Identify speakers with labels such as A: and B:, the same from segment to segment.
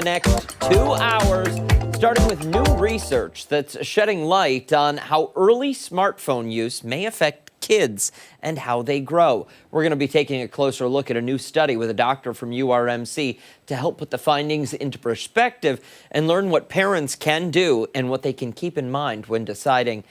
A: next 2 hours, starting with new research that's shedding light on how early smartphone use may affect kids and how they grow. We're going to be taking a closer look at a new study with a doctor from URMC to help put the findings into perspective and learn what parents can do and what they can keep in mind when deciding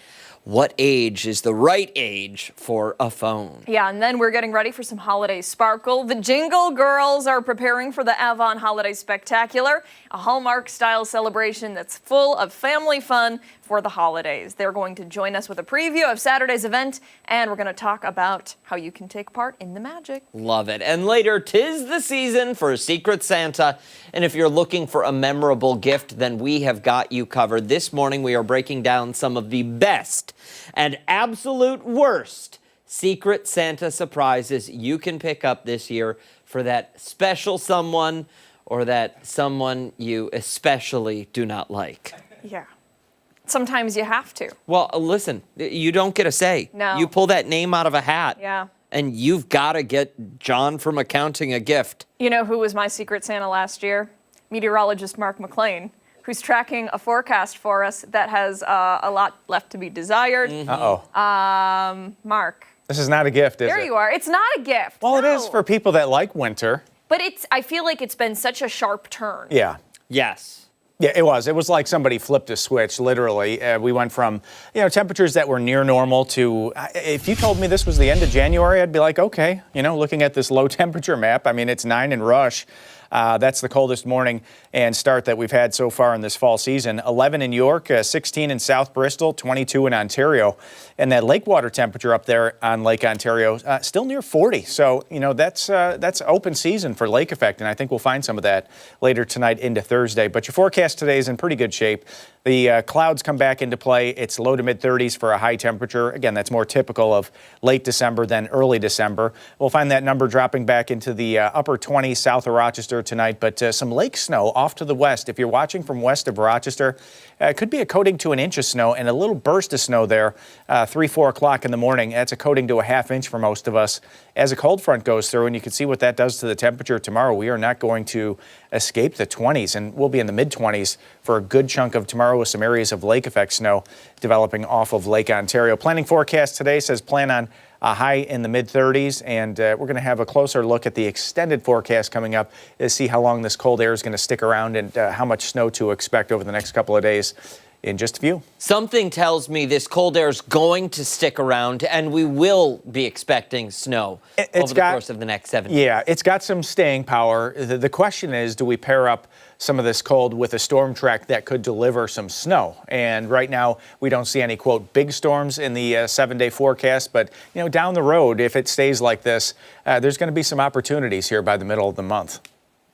A: what age is the right age for a phone.
B: Yeah, and then we're getting ready for some holiday sparkle. The Jingle Girls are preparing for the Avon Holiday Spectacular, a Hallmark-style celebration that's full of family fun for the holidays. They're going to join us with a preview of Saturday's event, and we're going to talk about how you can take part in the magic.
A: Love it. And later, 'tis the season for Secret Santa. And if you're looking for a memorable gift, then we have got you covered. This morning, we are breaking down some of the best and absolute worst Secret Santa surprises you can pick up this year for that special someone or that someone you especially do not like.
B: Yeah. Sometimes you have to.
A: Well, listen, you don't get a say.
B: No.
A: You pull that name out of a hat.
B: Yeah.
A: And you've got to get John from accounting a gift.
B: You know who was my Secret Santa last year? Meteorologist Mark McLean, who's tracking a forecast for us that has a lot left to be desired.
C: Uh-oh.
B: Mark.
C: This is not a gift, is it?
B: There you are. It's not a gift.
C: Well,
B: no.
C: it is for people that like winter.
B: But I feel like it's been such a sharp turn.
C: Yeah.
A: Yes.
C: Yeah, it was. It was like somebody flipped a switch, literally. We went from, temperatures that were near normal to, if you told me this was the end of January, I'd be like, okay, looking at this low temperature map, I mean, it's 9 in Rush. That's the coldest morning and start that we've had so far in this fall season. 11 in York, 16 in South Bristol, 22 in Ontario. And that lake water temperature up there on Lake Ontario, still near 40. So, that's open season for lake effect. And I think we'll find some of that later tonight into Thursday. But your forecast today is in pretty good shape. The clouds come back into play. It's low to mid 30s for a high temperature. Again, that's more typical of late December than early December. We'll find that number dropping back into the upper 20s south of Rochester tonight, but some lake snow off to the west. If you're watching from west of Rochester, it could be a coating to an inch of snow and a little burst of snow there, 3, 4 o'clock in the morning. That's a coating to a half inch for most of us as a cold front goes through, and you can see what that does to the temperature tomorrow. We are not going to escape the 20s, and we'll be in the mid-20s for a good chunk of tomorrow with some areas of lake effect snow developing off of Lake Ontario. Planning forecast today says plan on a high in the mid-30s, and we're going to have a closer look at the extended forecast coming up to see how long this cold air is going to stick around and how much snow to expect over the next couple of days in just a few.
A: Something tells me this cold air is going to stick around, and we will be expecting snow over the course of the next 7 days.
C: Yeah, it's got some staying power. The question is, do we pair up some of this cold with a storm track that could deliver some snow? And right now, we don't see any, quote, big storms in the 7-day forecast. But, down the road, if it stays like this, there's going to be some opportunities here by the middle of the month.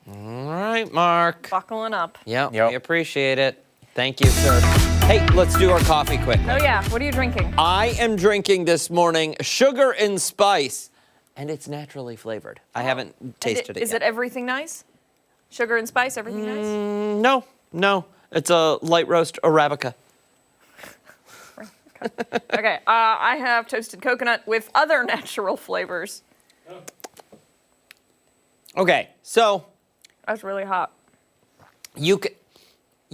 A: All right, Mark.
B: Buckling up.
A: Yeah, we appreciate it. Thank you, sir. Hey, let's do our coffee quick.
B: Oh, yeah. What are you drinking?
A: I am drinking this morning Sugar and Spice, and it's naturally flavored. I haven't tasted it yet.
B: Is it everything nice? Sugar and spice, everything nice?
A: No. It's a light roast Arabica.
B: Okay, I have toasted coconut with other natural flavors.
A: Okay, so
B: That's really hot.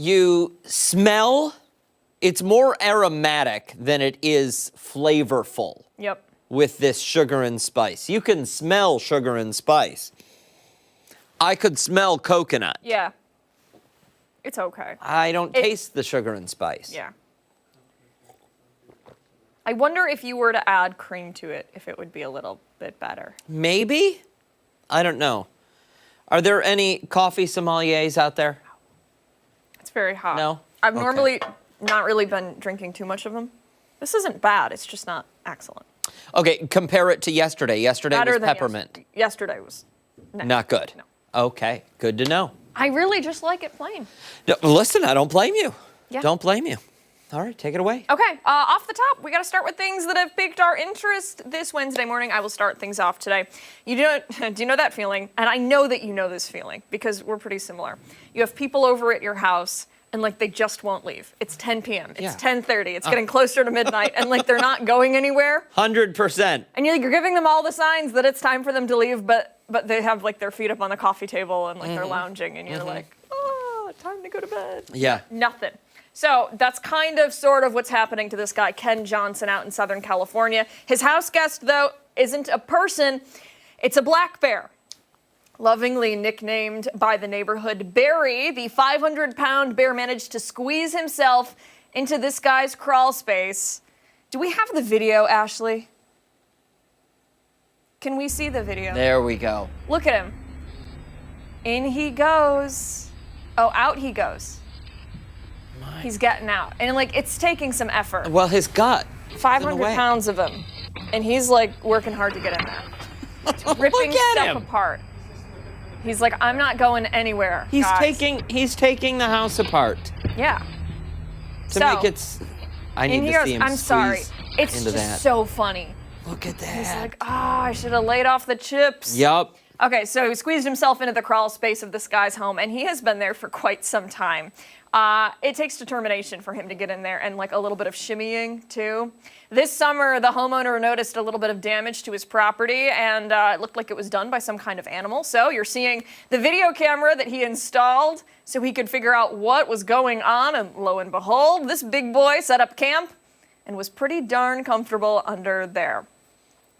A: You smell, it's more aromatic than it is flavorful.
B: Yep.
A: With this sugar and spice. You can smell sugar and spice. I could smell coconut.
B: Yeah. It's okay.
A: I don't taste the sugar and spice.
B: Yeah. I wonder if you were to add cream to it, if it would be a little bit better.
A: Maybe? I don't know. Are there any coffee sommeliers out there?
B: It's very hot.
A: No?
B: I've normally not really been drinking too much of them. This isn't bad. It's just not excellent.
A: Okay, compare it to yesterday. Yesterday was peppermint.
B: Yesterday was
A: not good.
B: No.
A: Okay, good to know.
B: I really just like it plain.
A: No, listen, I don't blame you.
B: Yeah.
A: Don't blame you. All right, take it away.
B: Okay, off the top, we got to start with things that have piqued our interest this Wednesday morning. I will start things off today. Do you know that feeling? And I know that you know this feeling because we're pretty similar. You have people over at your house and they just won't leave. It's 10 p.m. It's 10:30. It's getting closer to midnight and they're not going anywhere.
A: 100%.
B: And you're giving them all the signs that it's time for them to leave, but they have their feet up on the coffee table and they're lounging and you're like, oh. to go to bed.
A: Yeah.
B: Nothing. So that's kind of sort of what's happening to this guy, Ken Johnson, out in Southern California. His house guest, though, isn't a person. It's a black bear. Lovingly nicknamed by the neighborhood Barry, the 500-pound bear managed to squeeze himself into this guy's crawl space. Do we have the video, Ashley? Can we see the video?
A: There we go.
B: Look at him. In he goes. Oh, out he goes. He's getting out. And, like, it's taking some effort.
A: Well, his gut.
B: 500 pounds of him. And he's, like, working hard to get in there. Ripping
A: Look at
B: stuff
A: him.
B: apart. He's like, I'm not going anywhere.
A: He's
B: guys.
A: taking the house apart
B: Yeah.
A: to make it. I need to see him
B: I'm sorry.
A: squeeze
B: It's
A: into
B: just
A: that.
B: so funny.
A: Look at that.
B: He's like, I should have laid off the chips.
A: Yup.
B: Okay, so he squeezed himself into the crawl space of this guy's home, and he has been there for quite some time. It takes determination for him to get in there and like a little bit of shimmying too. This summer, the homeowner noticed a little bit of damage to his property, and it looked like it was done by some kind of animal. So you're seeing the video camera that he installed so he could figure out what was going on, and lo and behold, this big boy set up camp and was pretty darn comfortable under there.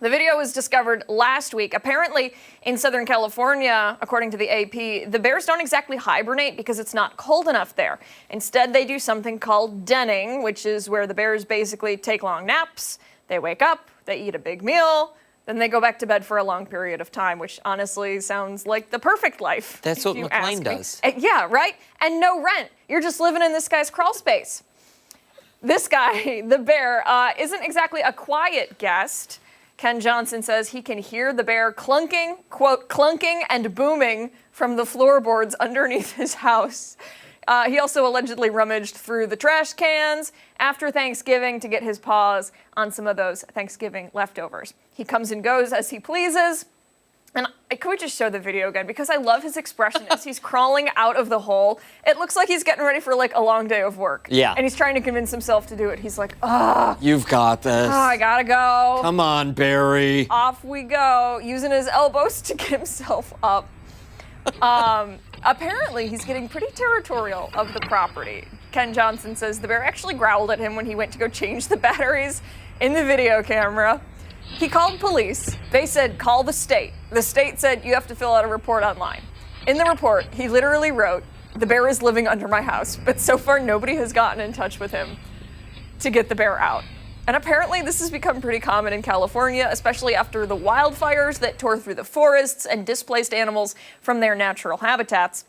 B: The video was discovered last week. Apparently, in Southern California, according to the AP, the bears don't exactly hibernate because it's not cold enough there. Instead, they do something called denning, which is where the bears basically take long naps, they wake up, they eat a big meal, then they go back to bed for a long period of time, which honestly sounds like the perfect life.
A: That's what McLean does.
B: Yeah, right? And no rent. You're just living in this guy's crawl space. This guy, the bear, isn't exactly a quiet guest. Ken Johnson says he can hear the bear clunking, quote, clunking and booming from the floorboards underneath his house. He also allegedly rummaged through the trash cans after Thanksgiving to get his paws on some of those Thanksgiving leftovers. He comes and goes as he pleases. And could we just show the video again? Because I love his expression as he's crawling out of the hole. It looks like he's getting ready for like a long day of work.
A: Yeah.
B: And he's trying to convince himself to do it. He's like, oh,
A: You've got this.
B: I gotta go.
A: Come on, Barry.
B: Off we go, using his elbows to get himself up. Apparently, he's getting pretty territorial of the property. Ken Johnson says the bear actually growled at him when he went to go change the batteries in the video camera. He called police. They said, call the state. The state said, you have to fill out a report online. In the report, he literally wrote, the bear is living under my house, but so far nobody has gotten in touch with him to get the bear out. And apparently this has become pretty common in California, especially after the wildfires that tore through the forests and displaced animals from their natural habitats.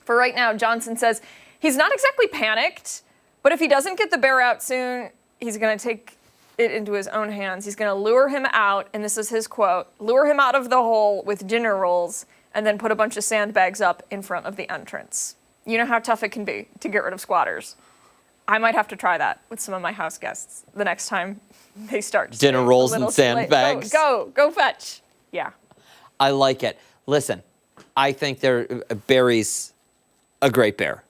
B: For right now, Johnson says he's not exactly panicked, but if he doesn't get the bear out soon, he's going to take it into his own hands. He's going to lure him out, and this is his quote, lure him out of the hole with dinner rolls and then put a bunch of sandbags up in front of the entrance. You know how tough it can be to get rid of squatters. I might have to try that with some of my house guests the next time they start.
A: Dinner rolls and sandbags.
B: Go fetch. Yeah.
A: I like it. Listen, I think Barry's a great bear.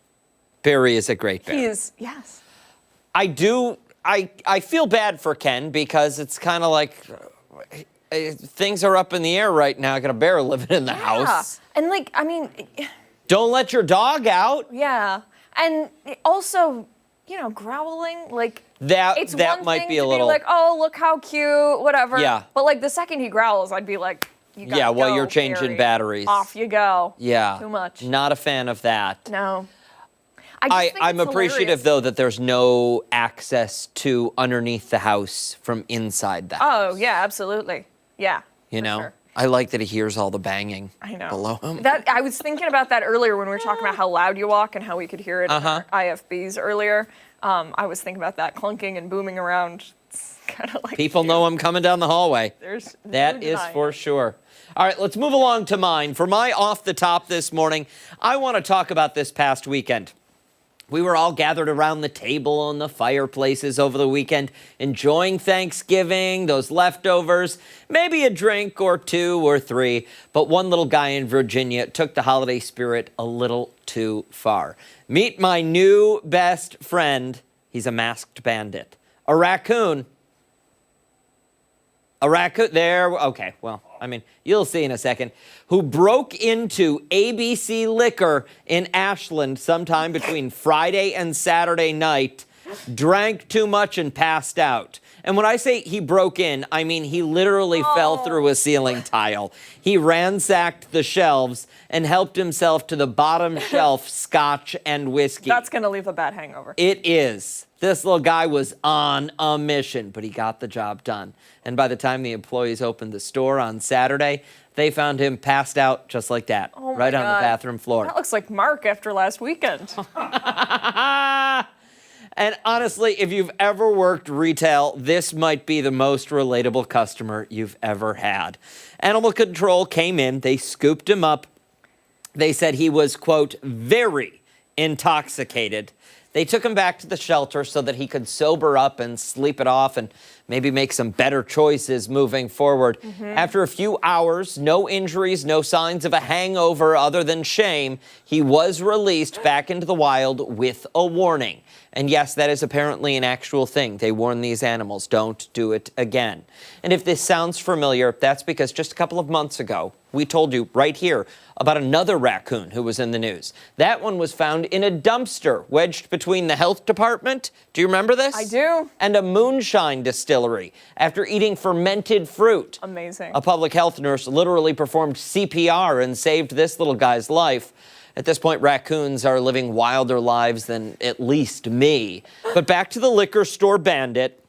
A: Barry is a great bear.
B: He is, yes.
A: I feel bad for Ken because it's kind of like things are up in the air right now. I got a bear living in the house.
B: And like, I mean,
A: Don't let your dog out.
B: yeah. And also, you know, growling, like, it's
A: That
B: one
A: might
B: thing
A: be
B: to
A: a little.
B: like, oh, look how cute, whatever.
A: Yeah.
B: But like the second he growls, I'd be like, you gotta
A: Yeah, while
B: go,
A: you're changing
B: Barry.
A: batteries.
B: Off you go.
A: Yeah.
B: Too much.
A: Not a fan of that.
B: No. I just think
A: I'm
B: it's
A: appreciative,
B: hilarious.
A: though, that there's no access to underneath the house from inside the house.
B: Oh, yeah, absolutely. Yeah.
A: You
B: for
A: know?
B: sure.
A: I like that he hears all the banging
B: I know.
A: below him.
B: That I was thinking about that earlier when we were talking about how loud you walk and how we could hear it in our IFBs earlier. I was thinking about that clunking and booming around. It's kind of like
A: People know I'm coming down the hallway.
B: There's no
A: That is
B: denying
A: for
B: it.
A: sure. All right, let's move along to mine. For my off the top this morning, I want to talk about this past weekend. We were all gathered around the table on the fireplaces over the weekend, enjoying Thanksgiving, those leftovers, maybe a drink or two or three. But one little guy in Virginia took the holiday spirit a little too far. Meet my new best friend. He's a masked bandit. A raccoon. There, okay, well. I mean, you'll see in a second, who broke into ABC Liquor in Ashland sometime between Friday and Saturday night, drank too much and passed out. And when I say he broke in, I mean he literally fell through a ceiling tile. He ransacked the shelves and helped himself to the bottom shelf scotch and whiskey.
B: That's going to leave a bad hangover.
A: It is. This little guy was on a mission, but he got the job done. And by the time the employees opened the store on Saturday, they found him passed out just like that, right on the bathroom floor.
B: That looks like Mark after last weekend.
A: And honestly, if you've ever worked retail, this might be the most relatable customer you've ever had. Animal control came in, they scooped him up. They said he was, quote, very intoxicated. They took him back to the shelter so that he could sober up and sleep it off and maybe make some better choices moving forward. After a few hours, no injuries, no signs of a hangover other than shame, he was released back into the wild with a warning. And yes, that is apparently an actual thing. They warn these animals, don't do it again. And if this sounds familiar, that's because just a couple of months ago, we told you right here about another raccoon who was in the news. That one was found in a dumpster wedged between the health department, do you remember this?
B: I do.
A: And a moonshine distillery after eating fermented fruit.
B: Amazing.
A: A public health nurse literally performed CPR and saved this little guy's life. At this point, raccoons are living wilder lives than at least me. But back to the liquor store bandit.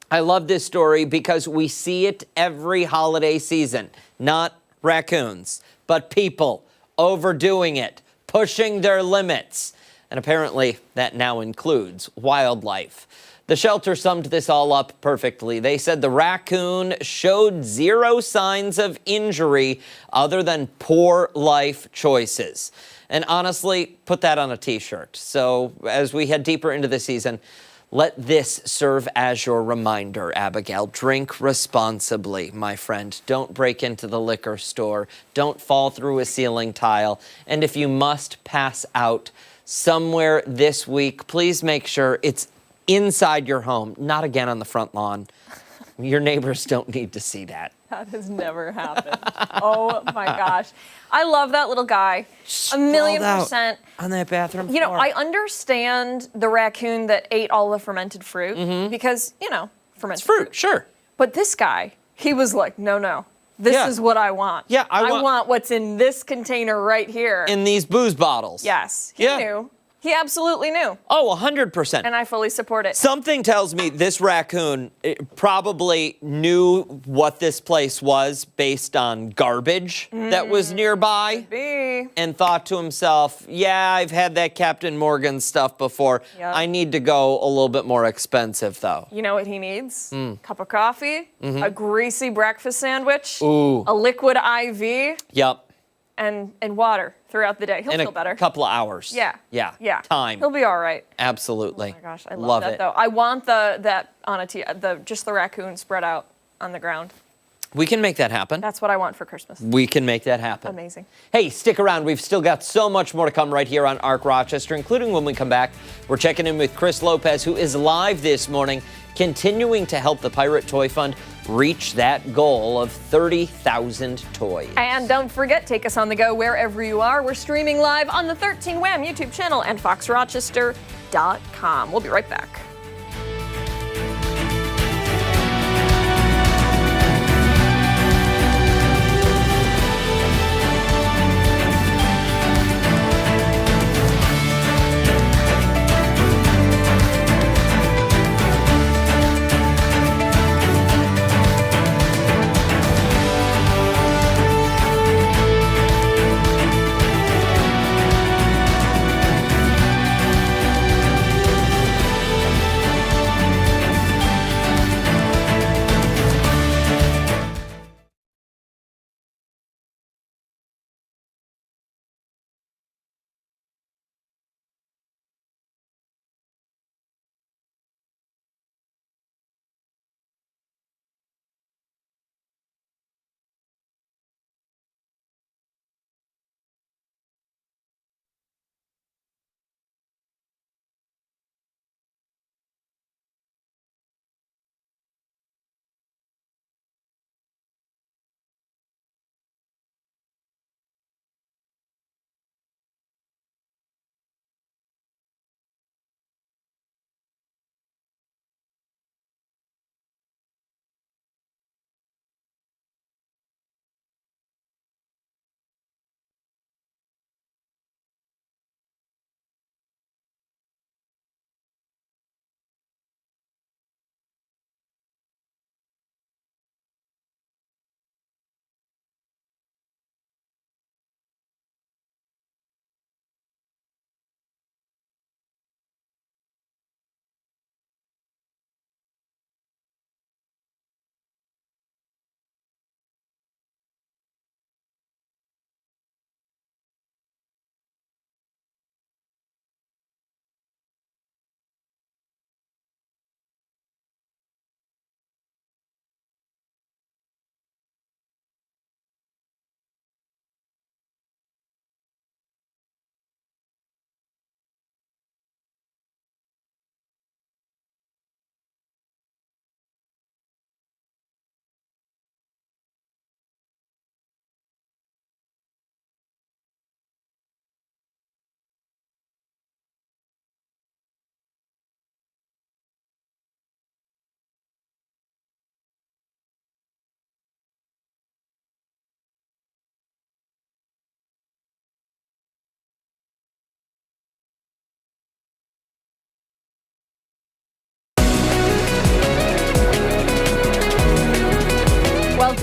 A: I love this story because we see it every holiday season. Not raccoons, but people overdoing it, pushing their limits. And apparently that now includes wildlife. The shelter summed this all up perfectly. They said the raccoon showed zero signs of injury other than poor life choices. And honestly, put that on a t-shirt. So as we head deeper into the season, let this serve as your reminder, Abigail. Drink responsibly, my friend. Don't break into the liquor store. Don't fall through a ceiling tile. And if you must pass out somewhere this week, please make sure it's inside your home, not again on the front lawn. Your neighbors don't need to see that.
B: That has never happened. Oh my gosh. I love that little guy.
A: Sprawled out
B: 1,000,000%.
A: on that bathroom
B: You know,
A: floor.
B: I understand the raccoon that ate all the fermented fruit because, you know, fermented
A: Fruit, sure.
B: But this guy, he was like, no, this
A: Yeah.
B: is what I want.
A: Yeah, I
B: I
A: want-
B: want what's in this container right here.
A: In these booze bottles.
B: Yes, he
A: Yeah.
B: knew. He absolutely knew.
A: Oh, 100%.
B: And I fully support it.
A: Something tells me this raccoon probably knew what this place was based on garbage that was nearby
B: B.
A: and thought to himself, yeah, I've had that Captain Morgan stuff before.
B: Yep.
A: I need to go a little bit more expensive, though.
B: You know what he needs? Cup of coffee, a greasy breakfast sandwich,
A: Ooh.
B: a liquid IV,
A: Yep.
B: and water throughout the day. He'll
A: In
B: feel
A: a
B: better.
A: couple of hours.
B: Yeah.
A: Yeah.
B: Yeah.
A: Time.
B: He'll be all right.
A: Absolutely.
B: Oh my gosh, I love that
A: it.
B: though. I want that on a just the raccoon spread out on the ground.
A: We can make that happen.
B: That's what I want for Christmas.
A: We can make that happen.
B: Amazing.
A: Hey, stick around. We've still got so much more to come right here on ARC Rochester, including when we come back. We're checking in with Chris Lopez, who is live this morning, continuing to help the Pirate Toy Fund reach that goal of 30,000 toys.
B: And don't forget, take us on the go wherever you are. We're streaming live on the 13 Wham YouTube channel and foxrochester.com. We'll be right back.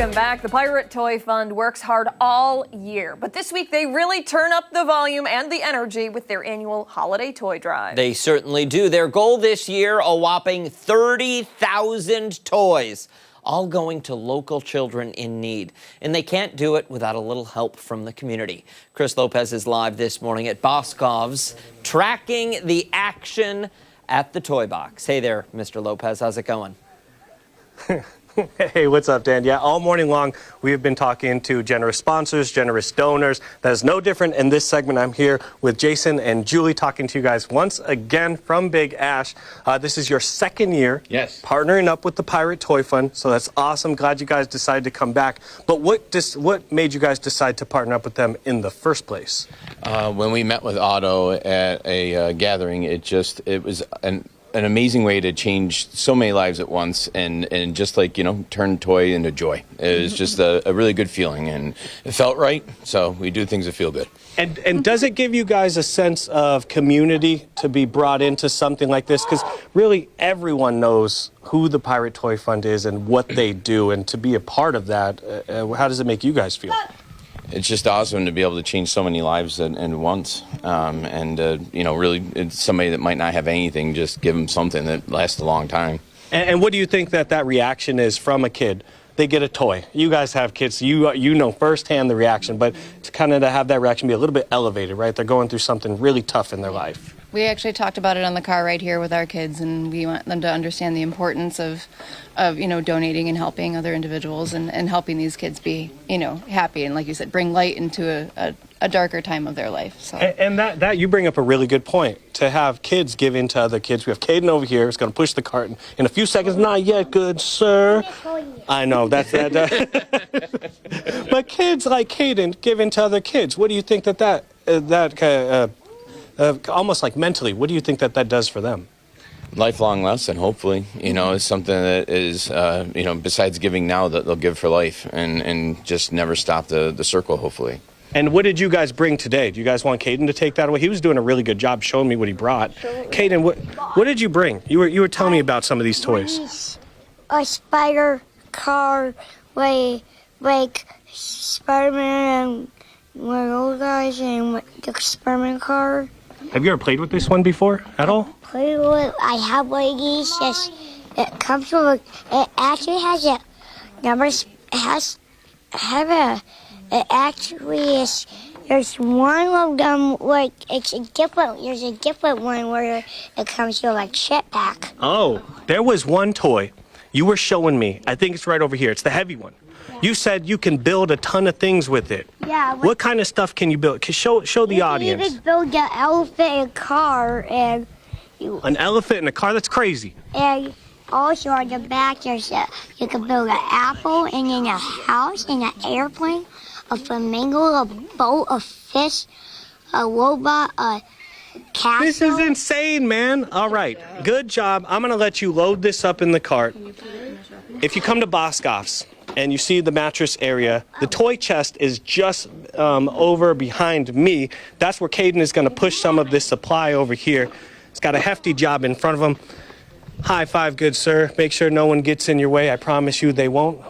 B: Welcome back. The Pirate Toy Fund works hard all year, but this week they really turn up the volume and the energy with their annual holiday toy drive.
A: They certainly do. Their goal this year, a whopping 30,000 toys, all going to local children in need. And they can't do it without a little help from the community. Chris Lopez is live this morning at Boscov's, tracking the action at the Toy Box. Hey there, Mr. Lopez. How's it going?
D: Hey, what's up, Dan? Yeah, all morning long, we have been talking to generous sponsors, generous donors. That is no different in this segment. I'm here with Jason and Julie talking to you guys once again from Big Ash. This is your second year partnering up with the Pirate Toy Fund, so that's awesome. Glad you guys decided to come back. But what made you guys decide to partner up with them in the first place?
E: When we met with Otto at a gathering, it was an amazing way to change so many lives at once and just like, turn toy into joy. It was just a really good feeling and it felt right. So we do things that feel good.
D: And does it give you guys a sense of community to be brought into something like this? Because really everyone knows who the Pirate Toy Fund is and what they do. And to be a part of that, how does it make you guys feel?
E: It's just awesome to be able to change so many lives at once. Really, it's somebody that might not have anything, just give them something that lasts a long time.
D: And what do you think that reaction is from a kid? They get a toy. You guys have kids, so you know firsthand the reaction, but to kind of have that reaction be a little bit elevated, right? They're going through something really tough in their life.
F: We actually talked about it on the car right here with our kids, and we want them to understand the importance of donating and helping other individuals and helping these kids be, happy and, like you said, bring light into a darker time of their life. So.
D: And that you bring up a really good point, to have kids give in to other kids. We have Caden over here who's going to push the cart in a few seconds. Not yet, good sir. I know, that's that. But kids like Caden give in to other kids. What do you think that almost like mentally, what do you think that does for them?
E: Lifelong lesson, hopefully. Is something that is, besides giving now, that they'll give for life and just never stop the circle, hopefully.
D: And what did you guys bring today? Do you guys want Caden to take that away? He was doing a really good job showing me what he brought. Caden, what did you bring? You were telling me about some of these toys.
G: A spider car, like Spider-Man and one of those guys, and the Spider-Man car.
D: Have you ever played with this one before at all?
G: I have one of these. Just it comes from it actually has a numbers. It actually is. There's one of them like it's a different. There's a different one where it comes to like jetpack.
D: Oh, there was one toy you were showing me. I think it's right over here. It's the heavy one. You said you can build a ton of things with it. Yeah.
G: What
D: kind of stuff can you build? Show the audience.
G: You can build an elephant and a car and.
D: An elephant and a car? That's crazy.
G: And also on the back, you can build an apple and then a house and an airplane, a flamingo, a boat, a fish, a robot, a castle.
D: This is insane, man. All right, good job. I'm going to let you load this up in the cart. If you come to Boscov's and you see the mattress area, the toy chest is just over behind me. That's where Caden is going to push some of this supply over here. He's got a hefty job in front of him. High five, good sir. Make sure no one gets in your way. I promise you they won't.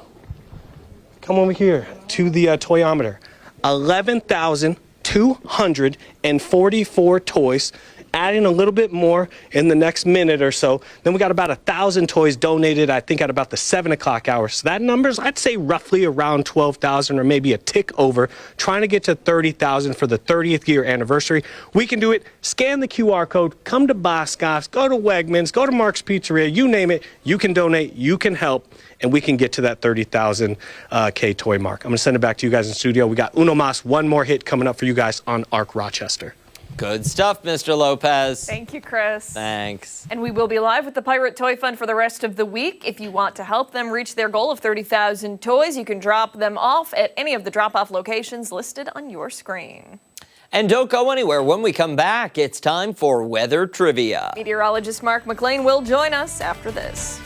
D: Come over here to the toyometer. 11,244 toys. Adding a little bit more in the next minute or so. Then we got about 1,000 toys donated, I think, at about the 7 o'clock hour. So that number's, I'd say, roughly around 12,000 or maybe a tick over. Trying to get to 30,000 for the 30th year anniversary. We can do it. Scan the QR code. Come to Boscov's. Go to Wegmans. Go to Mark's Pizzeria. You name it. You can donate. You can help. And we can get to that 30,000 K toy mark. I'm going to send it back to you guys in studio. We got Uno Mas, one more hit coming up for you guys on Arc Rochester.
A: Good stuff, Mr. Lopez.
B: Thank you, Chris.
A: Thanks.
B: And we will be live with the Pirate Toy Fund for the rest of the week. If you want to help them reach their goal of 30,000 toys, you can drop them off at any of the drop-off locations listed on your screen.
A: And don't go anywhere. When we come back, it's time for weather trivia.
B: Meteorologist Mark McLean will join us after this.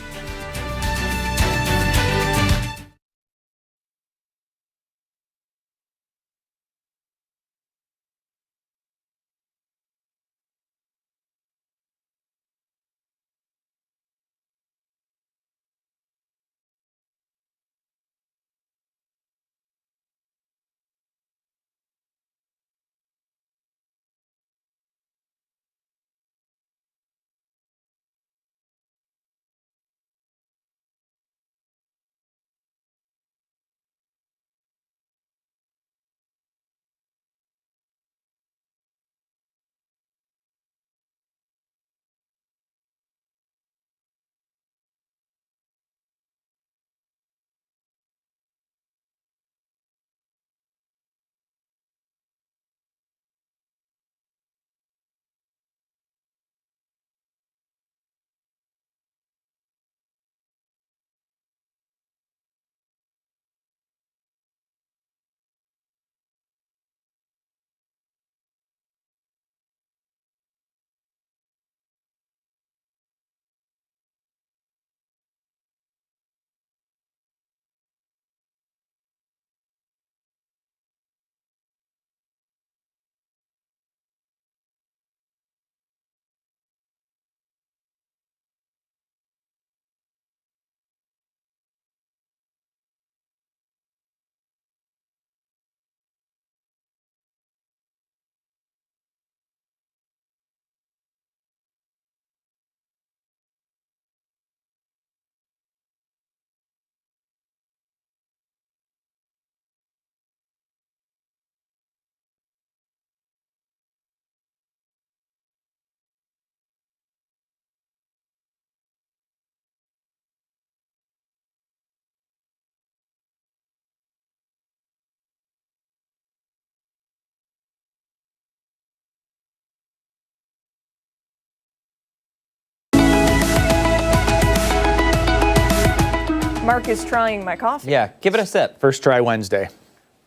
B: Mark is trying my coffee.
A: Yeah, give it a sip.
C: First try Wednesday.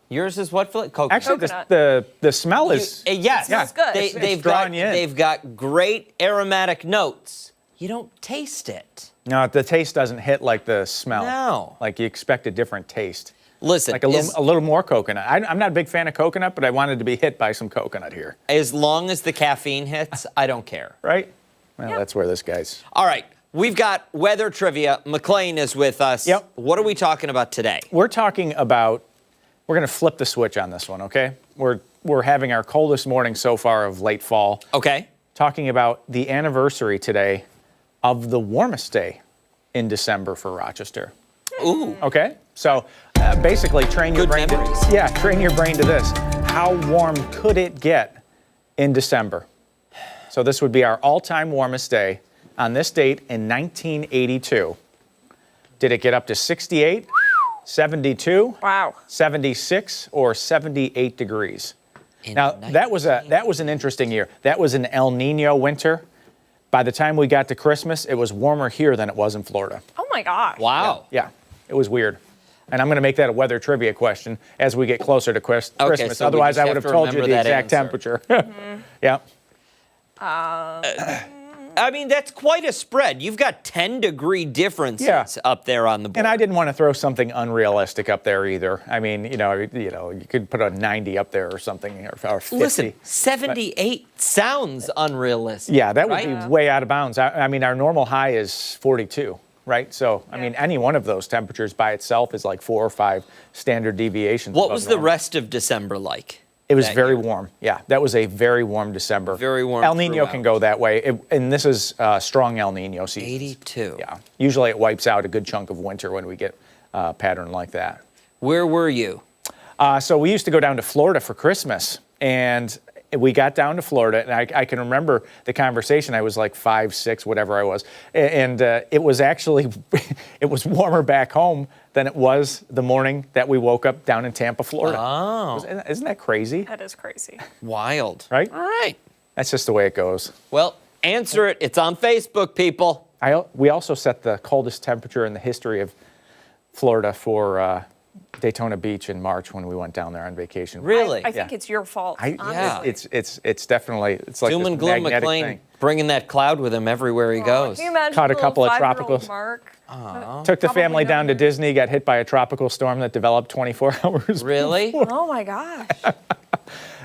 A: Yours is what? Coconut.
C: Actually,
B: Coconut.
C: the smell is.
A: Yes.
B: It smells good.
A: They've got great aromatic notes. You don't taste it.
C: No, the taste doesn't hit like the smell.
A: No.
C: Like you expect a different taste.
A: Listen,
C: Like a little more coconut. I'm not a big fan of coconut, but I wanted to be hit by some coconut here.
A: as long as the caffeine hits, I don't care.
C: Right? Well, that's where this guy's.
A: All right, we've got weather trivia. McLean is with us.
C: Yep.
A: What are we talking about today?
C: We're talking about. We're going to flip the switch on this one, okay? We're having our coldest morning so far of late fall.
A: Okay.
C: Talking about the anniversary today of the warmest day in December for Rochester.
A: Ooh.
C: Okay? So basically train your
A: Good
C: brain
A: memories.
C: train your brain to this. How warm could it get in December? So this would be our all-time warmest day on this date in 1982. Did it get up to 68, 72,
B: Wow.
C: 76, or 78 degrees?
A: In
C: Now, that was an interesting year. That was an El Nino winter. By the time we got to Christmas, it was warmer here than it was in Florida.
B: Oh my gosh.
A: Wow.
C: Yeah, it was weird. And I'm going to make that a weather trivia question as we get closer to Christmas.
A: so we
C: Otherwise,
A: just
C: I would
A: have
C: have
A: to
C: told you
A: remember
C: the
A: that
C: exact
A: answer.
C: temperature. Yeah.
A: I mean, that's quite a spread. You've got 10-degree differences
C: Yeah.
A: up there on the board.
C: And I didn't want to throw something unrealistic up there either. I mean, you could put a 90 up there or something, or 50.
A: Listen, 78 sounds unrealistic.
C: Yeah, that would
A: right?
C: be way out of bounds. I mean, our normal high is 42, right? So, I mean, any one of those temperatures by itself is like 4 or 5 standard deviations.
A: What
C: above
A: was the
C: normal.
A: rest of December like?
C: It was
A: that
C: very
A: year?
C: warm. Yeah, that was a very warm December.
A: Very warm
C: El Nino
A: throughout.
C: can go that way, and this is strong El Nino season.
A: 82.
C: Yeah, usually it wipes out a good chunk of winter when we get a pattern like that.
A: Where were you?
C: So we used to go down to Florida for Christmas, and we got down to Florida, and I can remember the conversation. I was like 5, 6, whatever I was, and it was actually it was warmer back home than it was the morning that we woke up down in Tampa, Florida.
A: Oh,
C: Isn't that crazy?
B: That is crazy.
A: wild.
C: Right?
A: All right.
C: That's just the way it goes.
A: Well, answer it. It's on Facebook, people.
C: We also set the coldest temperature in the history of Florida for Daytona Beach in March when we went down there on vacation.
A: Really?
B: I think it's your fault.
A: Yeah.
C: It's definitely like
A: Doom
C: this
A: and gloom
C: magnetic
A: McLean
C: thing.
A: bringing that cloud with him everywhere he goes.
B: Can you imagine
C: Caught a
B: little
C: couple of
B: 5-year-old
C: tropicals.
B: Mark?
C: Took the
B: Probably
C: family
B: not
C: down to
B: here.
C: Disney, got hit by a tropical storm that developed 24 hours.
A: Really?
B: Oh my gosh.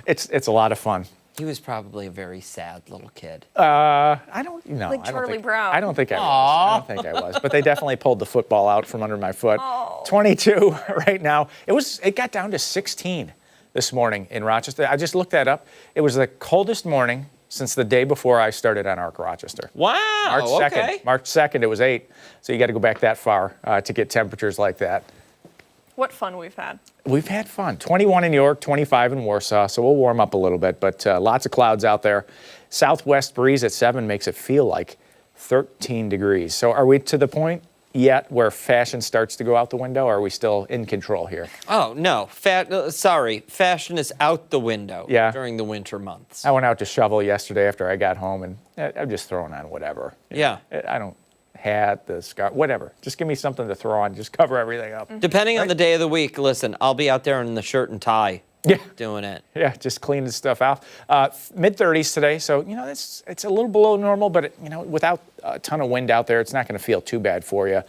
C: It's a lot of fun.
A: He was probably a very sad little kid.
C: I don't know.
B: Like
C: I don't
B: Charlie
C: think,
B: Brown.
C: I don't think I was. I don't think I was. But they definitely pulled the football out from under my foot.
B: Oh.
C: 22 right now. It got down to 16 this morning in Rochester. I just looked that up. It was the coldest morning since the day before I started on Arc Rochester.
A: Wow.
C: March 2nd.
A: Okay.
C: March 2nd, it was 8. So you got to go back that far to get temperatures like that.
B: What fun we've had.
C: We've had fun. 21 in New York, 25 in Warsaw, so we'll warm up a little bit, but lots of clouds out there. Southwest breeze at 7 makes it feel like 13 degrees. So are we to the point yet where fashion starts to go out the window, or are we still in control here?
A: Oh, no. Sorry. Fashion is out the window
C: Yeah.
A: during the winter months.
C: I went out to shovel yesterday after I got home, and I'm just throwing on whatever.
A: Yeah.
C: I don't hat, the scarf, whatever. Just give me something to throw on. Just cover everything up.
A: Depending on the day of the week, listen, I'll be out there in the shirt and tie
C: Yeah.
A: doing it.
C: Yeah, just cleaning stuff out. Mid-30s today, so it's a little below normal, but without a ton of wind out there, it's not going to feel too bad for you.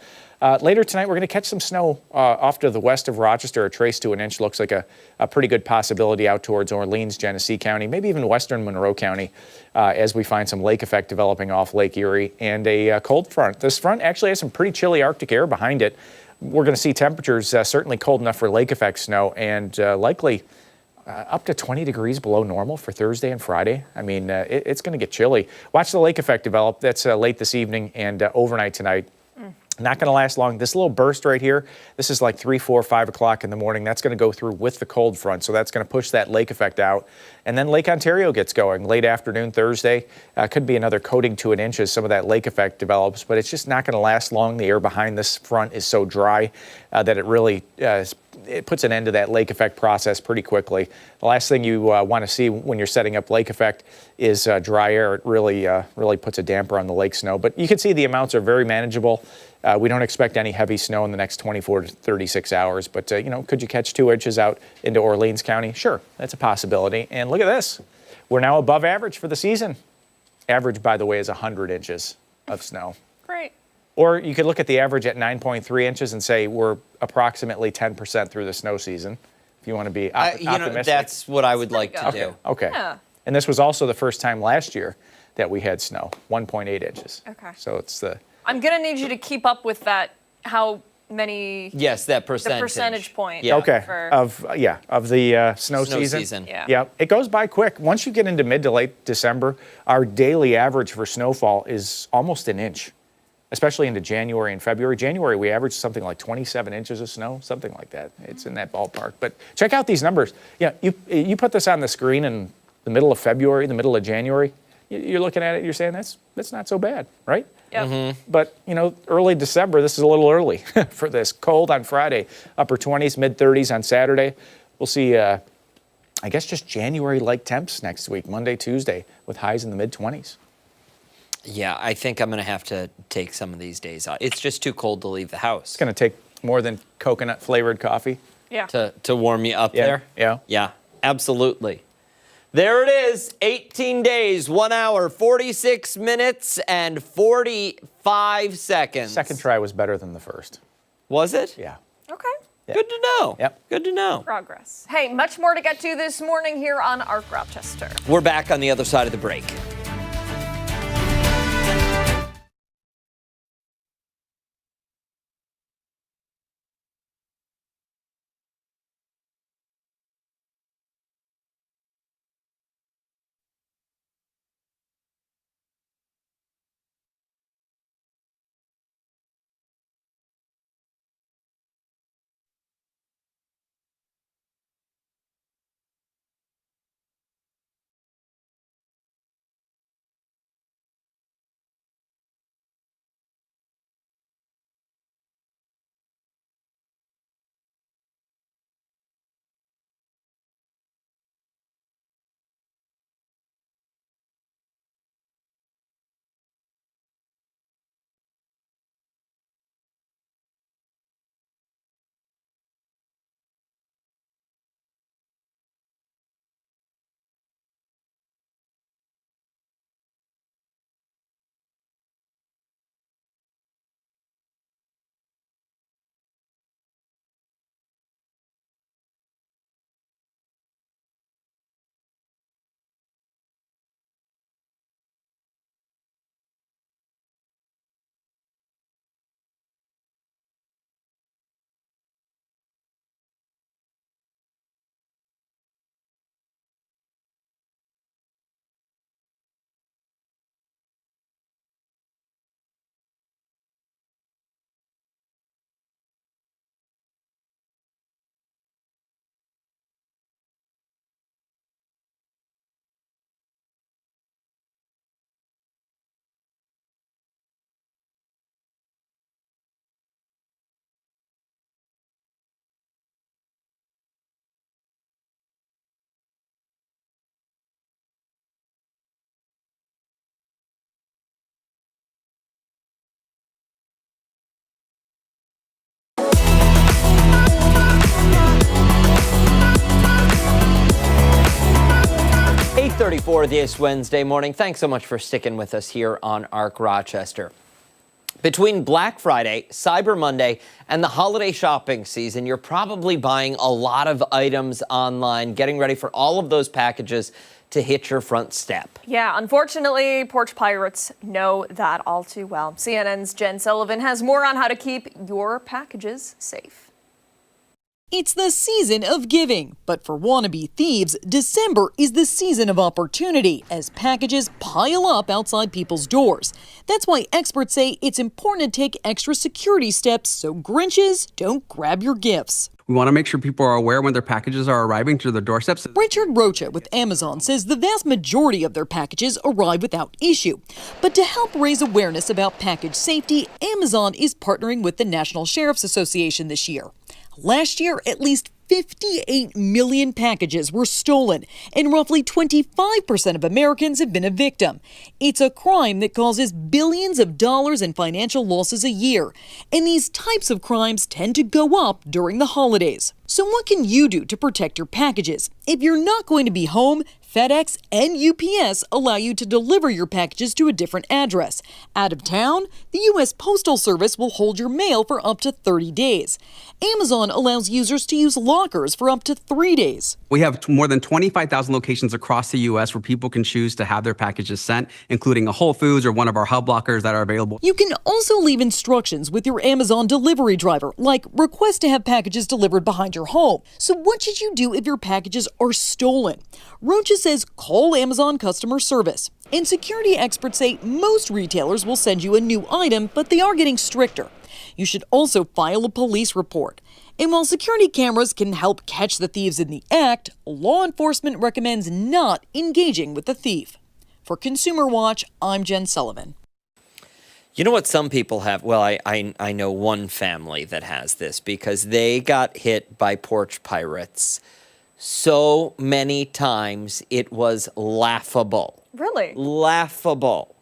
C: Later tonight, we're going to catch some snow off to the west of Rochester. A trace to an inch looks like a pretty good possibility out towards Orleans, Genesee County, maybe even western Monroe County, as we find some lake effect developing off Lake Erie and a cold front. This front actually has some pretty chilly Arctic air behind it. We're going to see temperatures certainly cold enough for lake effect snow and likely up to 20 degrees below normal for Thursday and Friday. I mean, it's going to get chilly. Watch the lake effect develop. That's late this evening and overnight tonight. Not going to last long. This little burst right here, this is like 3, 4, 5 o'clock in the morning. That's going to go through with the cold front, so that's going to push that lake effect out. And then Lake Ontario gets going late afternoon Thursday. Could be another coating to an inch as some of that lake effect develops, but it's just not going to last long. The air behind this front is so dry that it really it puts an end to that lake effect process pretty quickly. The last thing you want to see when you're setting up lake effect is dry air. It really puts a damper on the lake snow. But you can see the amounts are very manageable. We don't expect any heavy snow in the next 24 to 36 hours. But, could you catch 2 inches out into Orleans County? Sure, that's a possibility. And look at this. We're now above average for the season. Average, by the way, is 100 inches of snow.
B: Great.
C: Or you could look at the average at 9.3 inches and say we're approximately 10% through the snow season, if you want to be optimistic.
A: That's what I would like to do.
C: Okay.
B: Yeah.
C: And this was also the first time last year that we had snow, 1.8 inches.
B: Okay.
C: So it's the...
B: I'm going to need you to keep up with that, how many...
A: Yes, that percentage.
B: The percentage point.
A: Yeah.
C: Okay,
B: For,
C: of the snow season.
B: Yeah.
C: It goes by quick. Once you get into mid to late December, our daily average for snowfall is almost an inch, especially into January and February. January, we averaged something like 27 inches of snow, something like that. It's in that ballpark. But check out these numbers. Yeah, you put this on the screen in the middle of February, the middle of January, you're looking at it, you're saying that's not so bad, right?
B: Yep.
A: Mm-hmm.
C: But, early December, this is a little early for this. Cold on Friday, upper 20s, mid 30s on Saturday. We'll see, I guess, just January-like temps next week, Monday, Tuesday, with highs in the mid 20s.
A: Yeah, I think I'm going to have to take some of these days off. It's just too cold to leave the house.
C: It's going to take more than coconut-flavored coffee.
B: Yeah.
A: To warm you up there?
C: Yeah.
A: Yeah, absolutely. There it is, 18 days, 1 hour, 46 minutes, and 45 seconds.
C: Second try was better than the first.
A: Was it?
C: Yeah.
B: Okay.
A: Good to know.
C: Yep.
A: Good to know.
B: Progress. Hey, much more to get to this morning here on ARC Rochester.
A: We're back on the other side of the break. This Wednesday morning. Thanks so much for sticking with us here on ARC Rochester. Between Black Friday, Cyber Monday, and the holiday shopping season, you're probably buying a lot of items online, getting ready for all of those packages to hit your front step.
B: Yeah, unfortunately, porch pirates know that all too well. CNN's Jen Sullivan has more on how to keep your packages safe.
H: It's the season of giving, but for wannabe thieves, December is the season of opportunity as packages pile up outside people's doors. That's why experts say it's important to take extra security steps so Grinches don't grab your gifts.
I: We want to make sure people are aware when their packages are arriving to their doorsteps.
H: Richard Rocha with Amazon says the vast majority of their packages arrive without issue. But to help raise awareness about package safety, Amazon is partnering with the National Sheriff's Association this year. Last year, at least 58 million packages were stolen, and roughly 25% of Americans have been a victim. It's a crime that causes billions of dollars in financial losses a year, and these types of crimes tend to go up during the holidays. So what can you do to protect your packages? If you're not going to be home, FedEx and UPS allow you to deliver your packages to a different address. Out of town, the U.S. Postal Service will hold your mail for up to 30 days. Amazon allows users to use lockers for up to 3 days.
I: We have more than 25,000 locations across the U.S. where people can choose to have their packages sent, including a Whole Foods or one of our hub lockers that are available.
H: You can also leave instructions with your Amazon delivery driver, like request to have packages delivered behind your home. So what should you do if your packages are stolen? Rochester says call Amazon customer service. And security experts say most retailers will send you a new item, but they are getting stricter. You should also file a police report. And while security cameras can help catch the thieves in the act, law enforcement recommends not engaging with the thief. For Consumer Watch, I'm Jen Sullivan.
A: You know what some people have? Well, I know one family that has this because they got hit by porch pirates so many times it was laughable.
B: Really?
A: Laughable.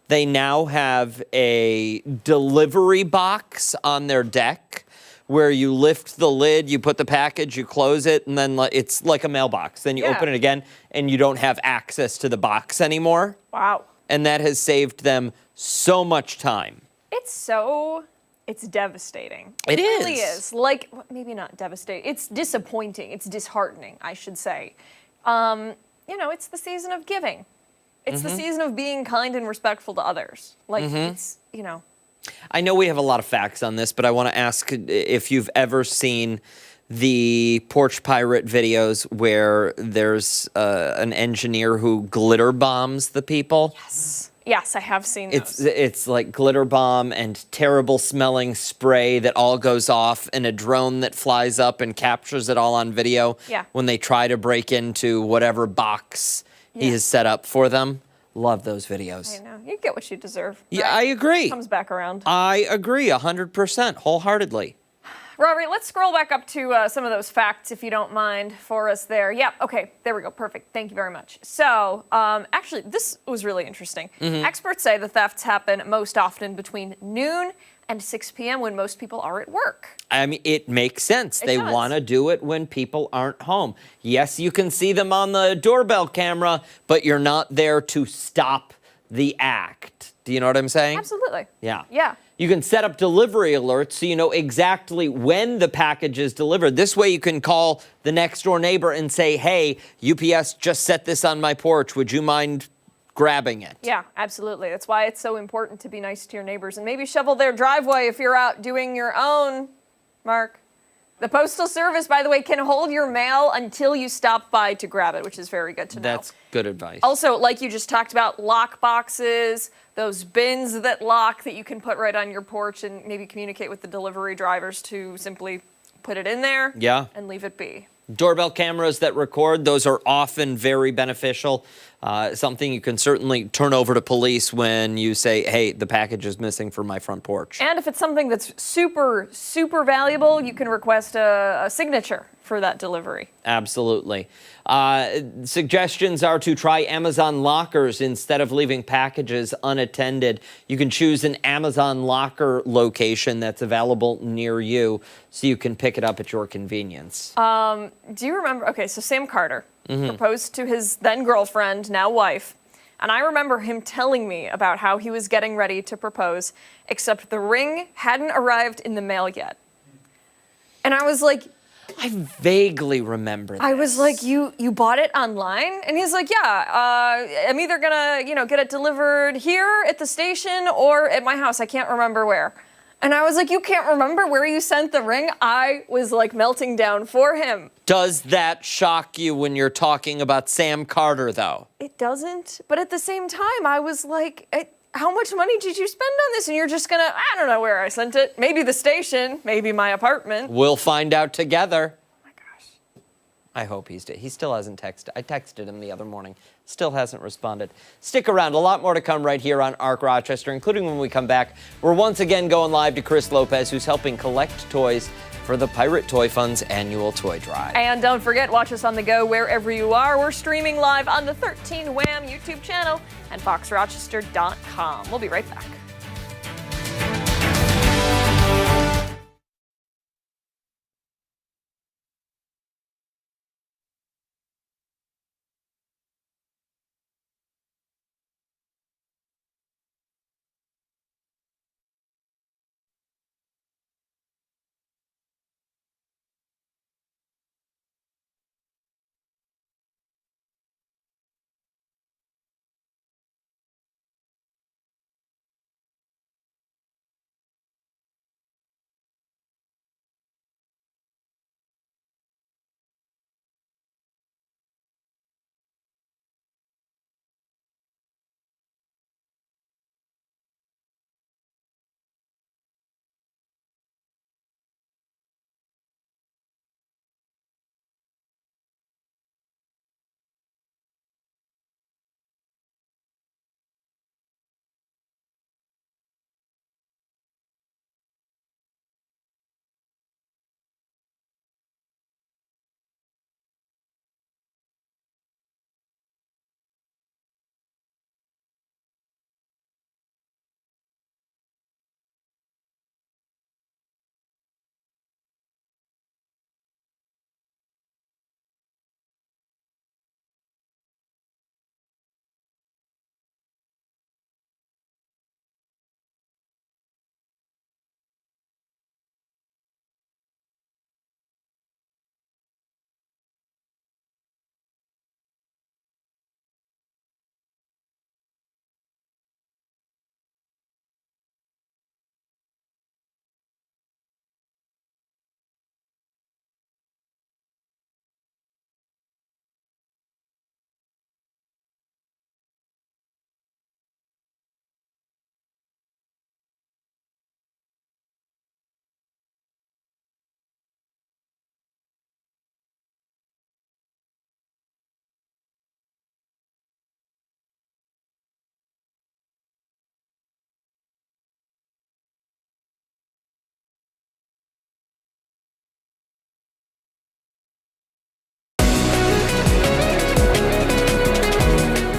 A: They now have a delivery box on their deck where you lift the lid, you put the package, you close it, and then it's like a mailbox. Then you open it again, and you don't have access to the box anymore.
B: Wow.
A: And that has saved them so much time.
B: It's devastating.
A: It
B: really
A: is.
B: is. Like, maybe not devastating. It's disappointing. It's disheartening, I should say. It's the season of giving. It's the season of being kind and respectful to others.
A: I know we have a lot of facts on this, but I want to ask if you've ever seen the porch pirate videos where there's an engineer who glitter bombs the people.
B: Yes, I have seen those.
A: It's like glitter bomb and terrible smelling spray that all goes off, and a drone that flies up and captures it all on video when they try to break into whatever box he has set up for them. Love those videos.
B: I know. You get what you deserve.
A: Yeah,
B: right?
A: I agree.
B: Comes back around.
A: I agree 100%, wholeheartedly.
B: Rory, let's scroll back up to some of those facts, if you don't mind, for us there. Yeah, okay, there we go. Perfect. Thank you very much. So, actually, this was really interesting. Experts say the thefts happen most often between noon and 6 p.m. when most people are at work.
A: I mean, it makes sense. They
B: does.
A: want to do it when people aren't home. Yes, you can see them on the doorbell camera, but you're not there to stop the act. Do you know what I'm saying?
B: Absolutely.
A: Yeah.
B: Yeah.
A: You can set up delivery alerts so you know exactly when the package is delivered. This way you can call the next door neighbor and say, hey, UPS just set this on my porch. Would you mind grabbing it?
B: Yeah, absolutely. That's why it's so important to be nice to your neighbors and maybe shovel their driveway if you're out doing your own, Mark. The Postal Service, by the way, can hold your mail until you stop by to grab it, which is very good to know.
A: That's good advice.
B: Also, like you just talked about, lock boxes, those bins that lock that you can put right on your porch and maybe communicate with the delivery drivers to simply put it in there and leave it be.
A: Doorbell cameras that record, those are often very beneficial. Something you can certainly turn over to police when you say, hey, the package is missing from my front porch.
B: And if it's something that's super, super valuable, you can request a signature for that delivery.
A: Absolutely. Suggestions are to try Amazon lockers instead of leaving packages unattended. You can choose an Amazon locker location that's available near you so you can pick it up at your convenience.
B: Do you remember? Okay, so Sam Carter proposed to his then girlfriend, now wife. And I remember him telling me about how he was getting ready to propose, except the ring hadn't arrived in the mail yet. And I was like,
A: I vaguely remember this.
B: I was like, you bought it online? And he's like, yeah, I'm either gonna, get it delivered here at the station or at my house. I can't remember where. And I was like, you can't remember where you sent the ring? I was like melting down for him.
A: Does that shock you when you're talking about Sam Carter, though?
B: It doesn't. But at the same time, I was like, how much money did you spend on this? And you're just gonna, I don't know where I sent it. Maybe the station, maybe my apartment.
A: We'll find out together.
B: Oh my gosh.
A: I hope he still hasn't texted. I texted him the other morning. Still hasn't responded. Stick around. A lot more to come right here on ARC Rochester, including when we come back. We're once again going live to Chris Lopez, who's helping collect toys for the Pirate Toy Fund's annual toy drive.
B: And don't forget, watch us on the go wherever you are. We're streaming live on the 13 Wham YouTube channel and foxrochester.com. We'll be right back.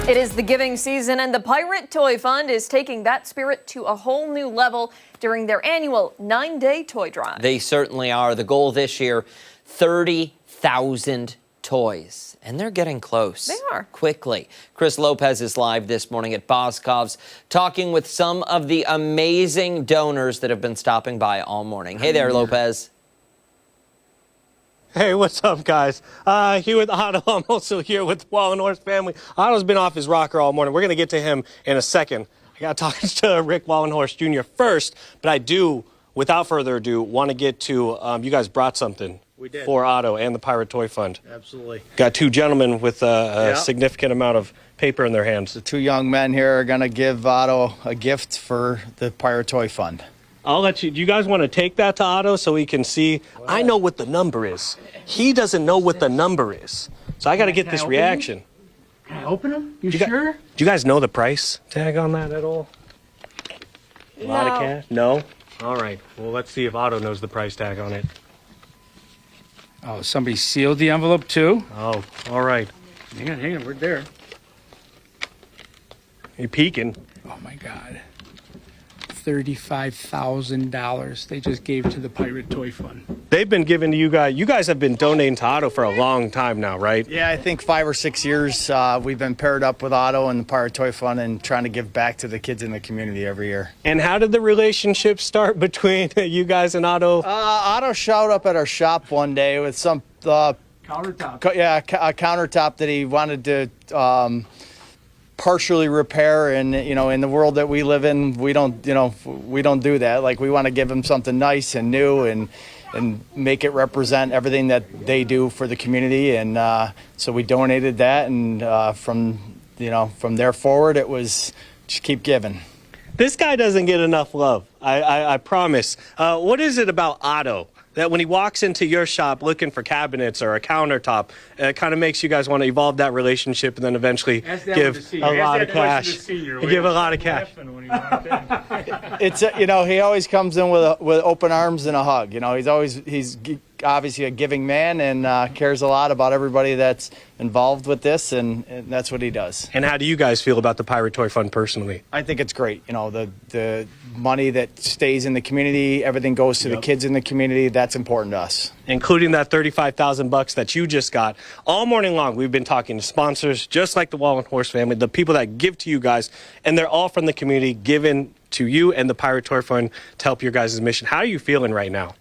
B: It is the giving season, and the Pirate Toy Fund is taking that spirit to a whole new level during their annual 9-day toy drive.
A: They certainly are. The goal this year, 30,000 toys. And they're getting close.
B: They are.
A: Quickly. Chris Lopez is live this morning at Boscov's, talking with some of the amazing donors that have been stopping by all morning. Hey there, Lopez.
D: Hey, what's up, guys? Here with Otto. I'm also here with the Wallenhorst family. Otto's been off his rocker all morning. We're going to get to him in a second. I got to talk to Rick Wallenhorst Jr. first, but I do, without further ado, want to get to, you guys brought something.
J: We did.
D: For Otto and the Pirate Toy Fund.
J: Absolutely.
D: Got two gentlemen with a significant amount of paper in their hands.
J: The two young men here are going to give Otto a gift for the Pirate Toy Fund.
D: I'll let you. Do you guys want to take that to Otto so he can see? I know what the number is. He doesn't know what the number is. So I got to get this reaction.
J: Can I open them? You
D: sure?
J: sure?
D: Do you guys know the price tag on that at all? A lot of cash? No? All right. Well, let's see if Otto knows the price tag on it.
K: Oh, somebody sealed the envelope too?
D: Oh, all right.
K: Hang on, we're there.
D: You peeking?
K: Oh my God. $35,000 they just gave to the Pirate Toy Fund.
D: They've been giving to you guys. You guys have been donating to Otto for a long time now, right?
J: Yeah, I think 5 or 6 years we've been paired up with Otto and the Pirate Toy Fund and trying to give back to the kids in the community every year.
D: And how did the relationship start between you guys and Otto?
J: Otto showed up at our shop one day with some
K: Countertop.
J: a countertop that he wanted to partially repair, and in the world that we live in, we don't do that. Like, we want to give them something nice and new and make it represent everything that they do for the community, and so we donated that, and from there forward it was just keep giving.
D: This guy doesn't get enough love. I promise. What is it about Otto that when he walks into your shop looking for cabinets or a countertop, it kind of makes you guys want to evolve that relationship and then eventually give a lot of cash. Give a lot of cash.
J: It's you know, he always comes in with open arms and a hug. You know, he's obviously a giving man and cares a lot about everybody that's involved with this, and that's what he does.
D: And how do you guys feel about the Pirate Toy Fund personally?
J: I think it's great. You know, the money that stays in the community, everything goes to the kids in the community. That's important to us.
D: Including that $35,000 that you just got. All morning long, we've been talking to sponsors, just like the Wallen Horse family, the people that give to you guys, and they're all from the community, given to you and the Pirate Toy Fund to help your guys' mission. How are you feeling right now?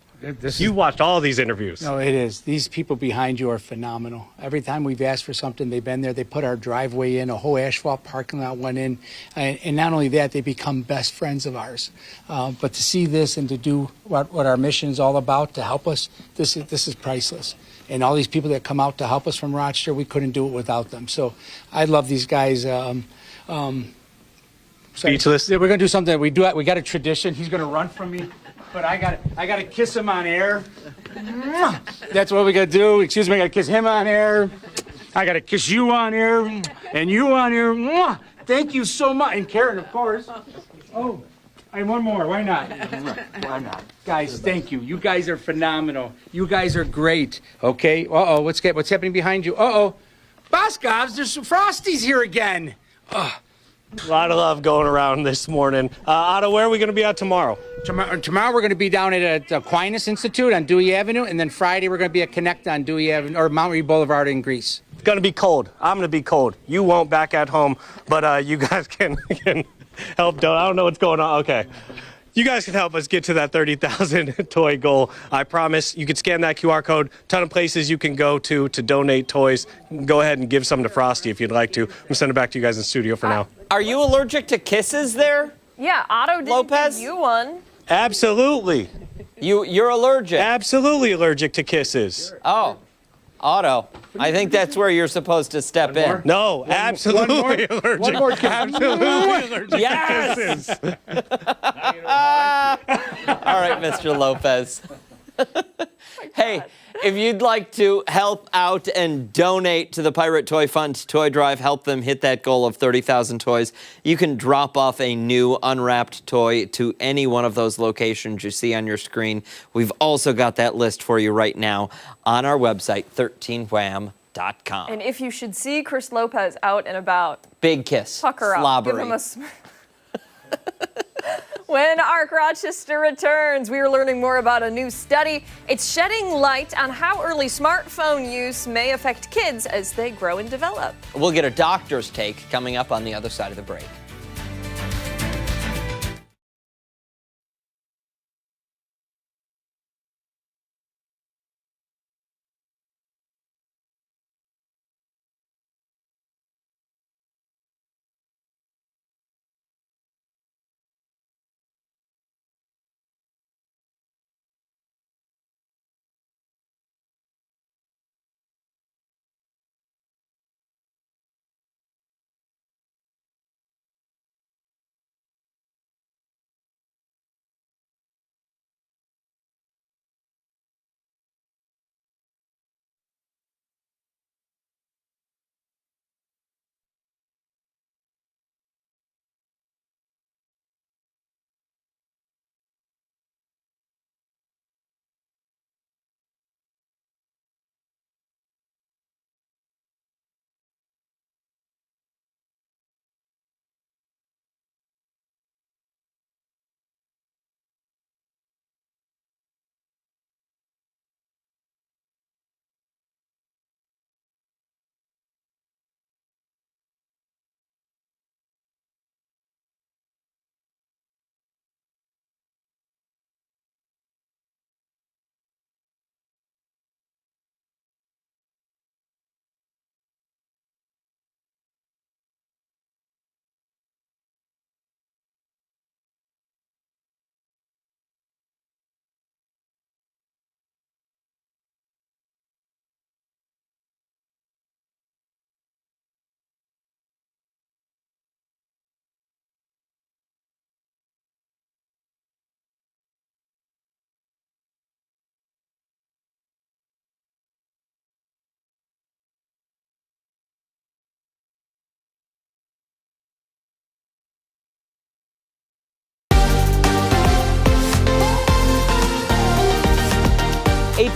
D: You watched all these interviews.
K: No, it is. These people behind you are phenomenal. Every time we've asked for something, they've been there. They put our driveway in, a whole asphalt parking lot went in. And not only that, they become best friends of ours. But to see this and to do what our mission is all about, to help us, this is priceless. And all these people that come out to help us from Rochester, we couldn't do it without them. So I love these guys.
D: Speechless.
K: We're going to do something that we do. We got a tradition. He's going to run from me. But I got to kiss him on air. That's what we got to do. Excuse me, I got to kiss him on air. I got to kiss you on air and you on air. Thank you so much. And Karen, of course. Oh, and one more. Why not? Why not? Guys, thank you. You guys are phenomenal. You guys are great. Okay. Uh-oh, what's happening behind you? Uh-oh. Boscov's, there's some Frosties here again.
D: A lot of love going around this morning. Otto, where are we going to be at tomorrow?
K: Tomorrow we're going to be down at the Aquinas Institute on Dewey Avenue, and then Friday we're going to be at Connect on Dewey Avenue or Mount Reed Boulevard in Greece.
D: It's going to be cold. I'm going to be cold. You won't back at home, but you guys can help. I don't know what's going on. Okay. You guys can help us get to that 30,000 toy goal. I promise. You can scan that QR code. Ton of places you can go to donate toys. Go ahead and give some to Frosty if you'd like to. I'm going to send it back to you guys in the studio for now.
A: Are you allergic to kisses there?
B: Yeah, Otto didn't
A: Lopez?
B: give you one.
D: Absolutely.
A: You're allergic.
D: Absolutely allergic to kisses.
A: Oh, Otto. I think that's where you're supposed to step in.
D: No, absolutely allergic.
K: One more kiss.
D: Absolutely allergic
A: Yes!
D: to kisses.
A: All right, Mr. Lopez. Hey, if you'd like to help out and donate to the Pirate Toy Fund toy drive, help them hit that goal of 30,000 toys, you can drop off a new unwrapped toy to any one of those locations you see on your screen. We've also got that list for you right now on our website, 13wham.com.
B: And if you should see Chris Lopez out and about,
A: Big kiss.
B: pucker up.
A: Slobbery.
B: Give him a When ARC Rochester returns, we are learning more about a new study. It's shedding light on how early smartphone use may affect kids as they grow and develop.
A: We'll get a doctor's take coming up on the other side of the break.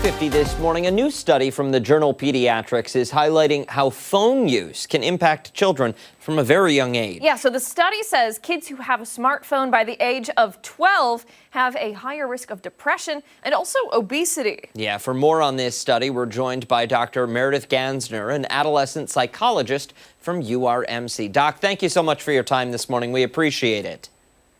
A: 8:50 this morning, a new study from the journal Pediatrics is highlighting how phone use can impact children from a very young age.
B: Yeah, so the study says kids who have a smartphone by the age of 12 have a higher risk of depression and also obesity.
A: Yeah, for more on this study, we're joined by Dr. Meredith Gansner, an adolescent psychologist from URMC. Doc, thank you so much for your time this morning. We appreciate it.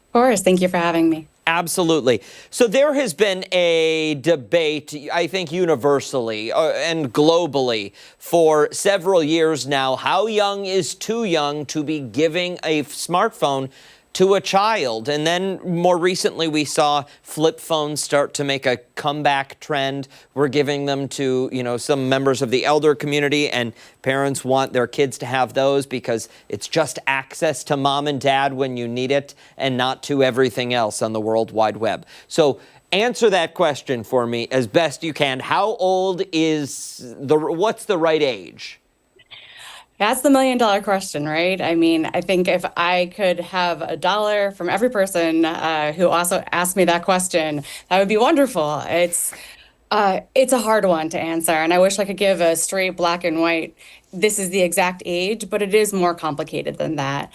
L: Of course. Thank you for having me.
A: Absolutely. So there has been a debate, I think universally and globally for several years now. How young is too young to be giving a smartphone to a child? And then more recently, we saw flip phones start to make a comeback trend. We're giving them to, some members of the elder community, and parents want their kids to have those because it's just access to mom and dad when you need it and not to everything else on the World Wide Web. So answer that question for me as best you can. How old what's the right age?
L: That's the $1,000,000 question, right? I mean, I think if I could have $1 from every person who also asked me that question, that would be wonderful. It's a hard one to answer, and I wish I could give a straight black and white, this is the exact age, but it is more complicated than that.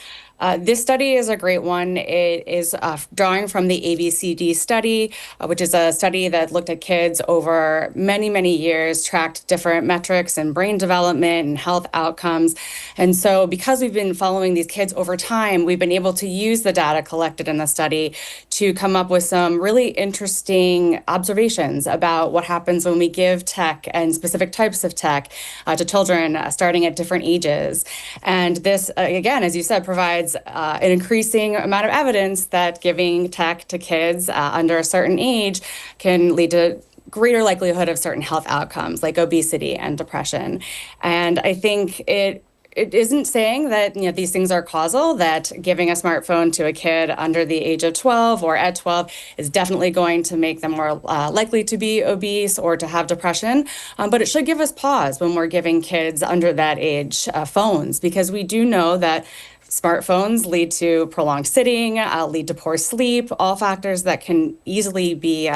L: This study is a great one. It is drawing from the ABCD study, which is a study that looked at kids over many, many years, tracked different metrics and brain development and health outcomes. And so because we've been following these kids over time, we've been able to use the data collected in the study to come up with some really interesting observations about what happens when we give tech and specific types of tech to children starting at different ages. And this, again, as you said, provides an increasing amount of evidence that giving tech to kids under a certain age can lead to greater likelihood of certain health outcomes like obesity and depression. And I think it isn't saying that these things are causal, that giving a smartphone to a kid under the age of 12 or at 12 is definitely going to make them more likely to be obese or to have depression. But it should give us pause when we're giving kids under that age phones, because we do know that smartphones lead to prolonged sitting, lead to poor sleep, all factors that can easily be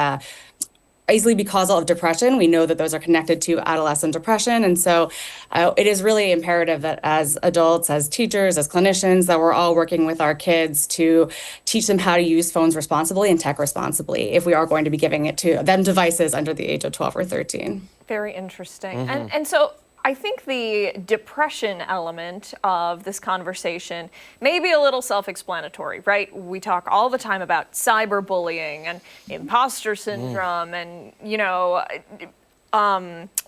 L: causal of depression. We know that those are connected to adolescent depression. And so it is really imperative that as adults, as teachers, as clinicians, that we're all working with our kids to teach them how to use phones responsibly and tech responsibly if we are going to be giving it to them devices under the age of 12 or 13.
B: Very interesting. And so I think the depression element of this conversation may be a little self-explanatory, right? We talk all the time about cyberbullying and imposter syndrome and,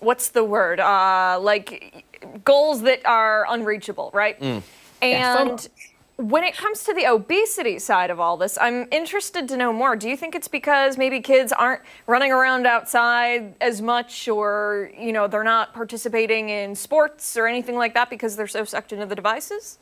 B: what's the word? Like goals that are unreachable, right? And when it comes to the obesity side of all this, I'm interested to know more. Do you think it's because maybe kids aren't running around outside as much, or, they're not participating in sports or anything like that because they're so sucked into the devices?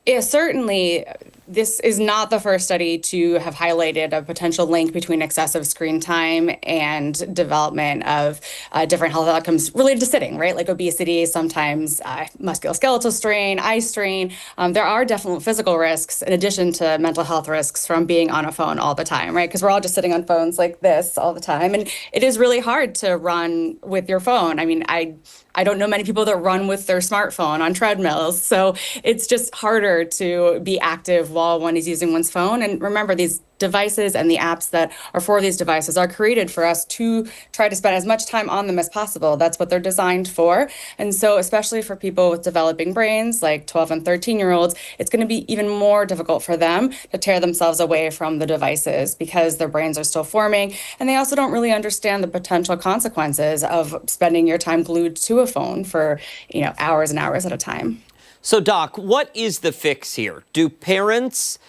L: Yeah, certainly. This is not the first study to have highlighted a potential link between excessive screen time and development of different health outcomes related to sitting, right? Like obesity, sometimes musculoskeletal strain, eye strain. There are definite physical risks in addition to mental health risks from being on a phone all the time, right? Because we're all just sitting on phones like this all the time. And it is really hard to run with your phone. I mean, I don't know many people that run with their smartphone on treadmills. So it's just harder to be active while one is using one's phone. And remember, these devices and the apps that are for these devices are created for us to try to spend as much time on them as possible. That's what they're designed for. And so especially for people with developing brains like 12 and 13-year-olds, it's going to be even more difficult for them to tear themselves away from the devices because their brains are still forming. And they also don't really understand the potential consequences of spending your time glued to a phone for, hours and hours at a time.
A: So, Doc, what is the fix here? Do parents,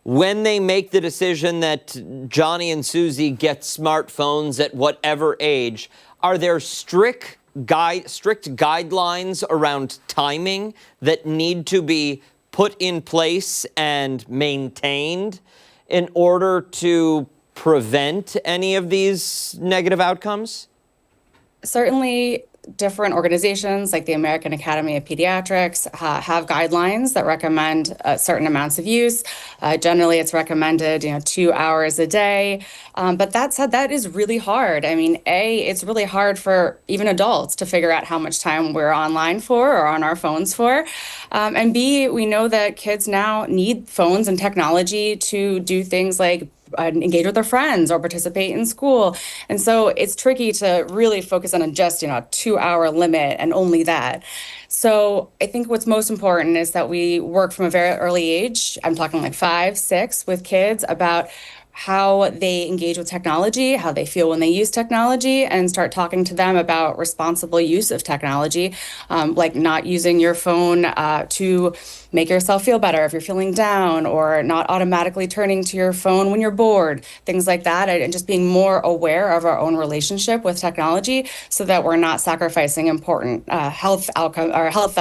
A: when they make the decision that Johnny and Susie get smartphones at whatever age, are there strict guidelines around timing that need to be put in place and maintained in order to prevent any of these negative outcomes?
L: Certainly, different organizations like the American Academy of Pediatrics have guidelines that recommend certain amounts of use. Generally, it's recommended, 2 hours a day. But that said, that is really hard. I mean, it's really hard for even adults to figure out how much time we're online for or on our phones for. And B, we know that kids now need phones and technology to do things like engage with their friends or participate in school. And so it's tricky to really focus on just, a 2-hour limit and only that. So I think what's most important is that we work from a very early age. I'm talking like 5, 6 with kids about how they engage with technology, how they feel when they use technology, and start talking to them about responsible use of technology, like not using your phone to make yourself feel better if you're feeling down, or not automatically turning to your phone when you're bored, things like that, and just being more aware of our own relationship with technology so that we're not sacrificing important health outcome or health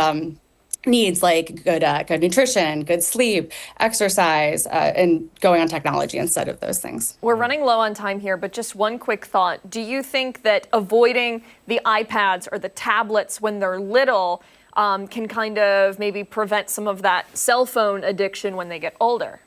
L: needs like good nutrition, good sleep, exercise, and going on technology instead of those things.
B: We're running low on time here, but just one quick thought. Do you think that avoiding the iPads or the tablets when they're little can kind of maybe prevent some of that cell phone addiction when they get older?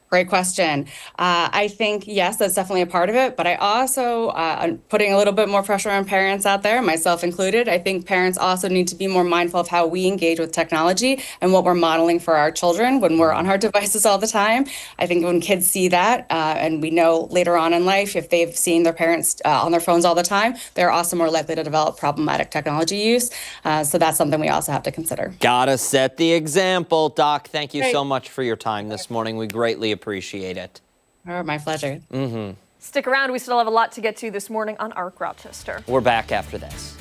L: Great question. I think, yes, that's definitely a part of it, but I also, I'm putting a little bit more pressure on parents out there, myself included. I think parents also need to be more mindful of how we engage with technology and what we're modeling for our children when we're on our devices all the time. I think when kids see that, and we know later on in life, if they've seen their parents on their phones all the time, they're also more likely to develop problematic technology use. So that's something we also have to consider.
A: Gotta set the example. Doc, thank you
L: Great.
A: so much for your time this morning. We greatly appreciate it.
L: Oh, my pleasure.
B: Stick around. We still have a lot to get to this morning on ARC Rochester.
A: We're back after this.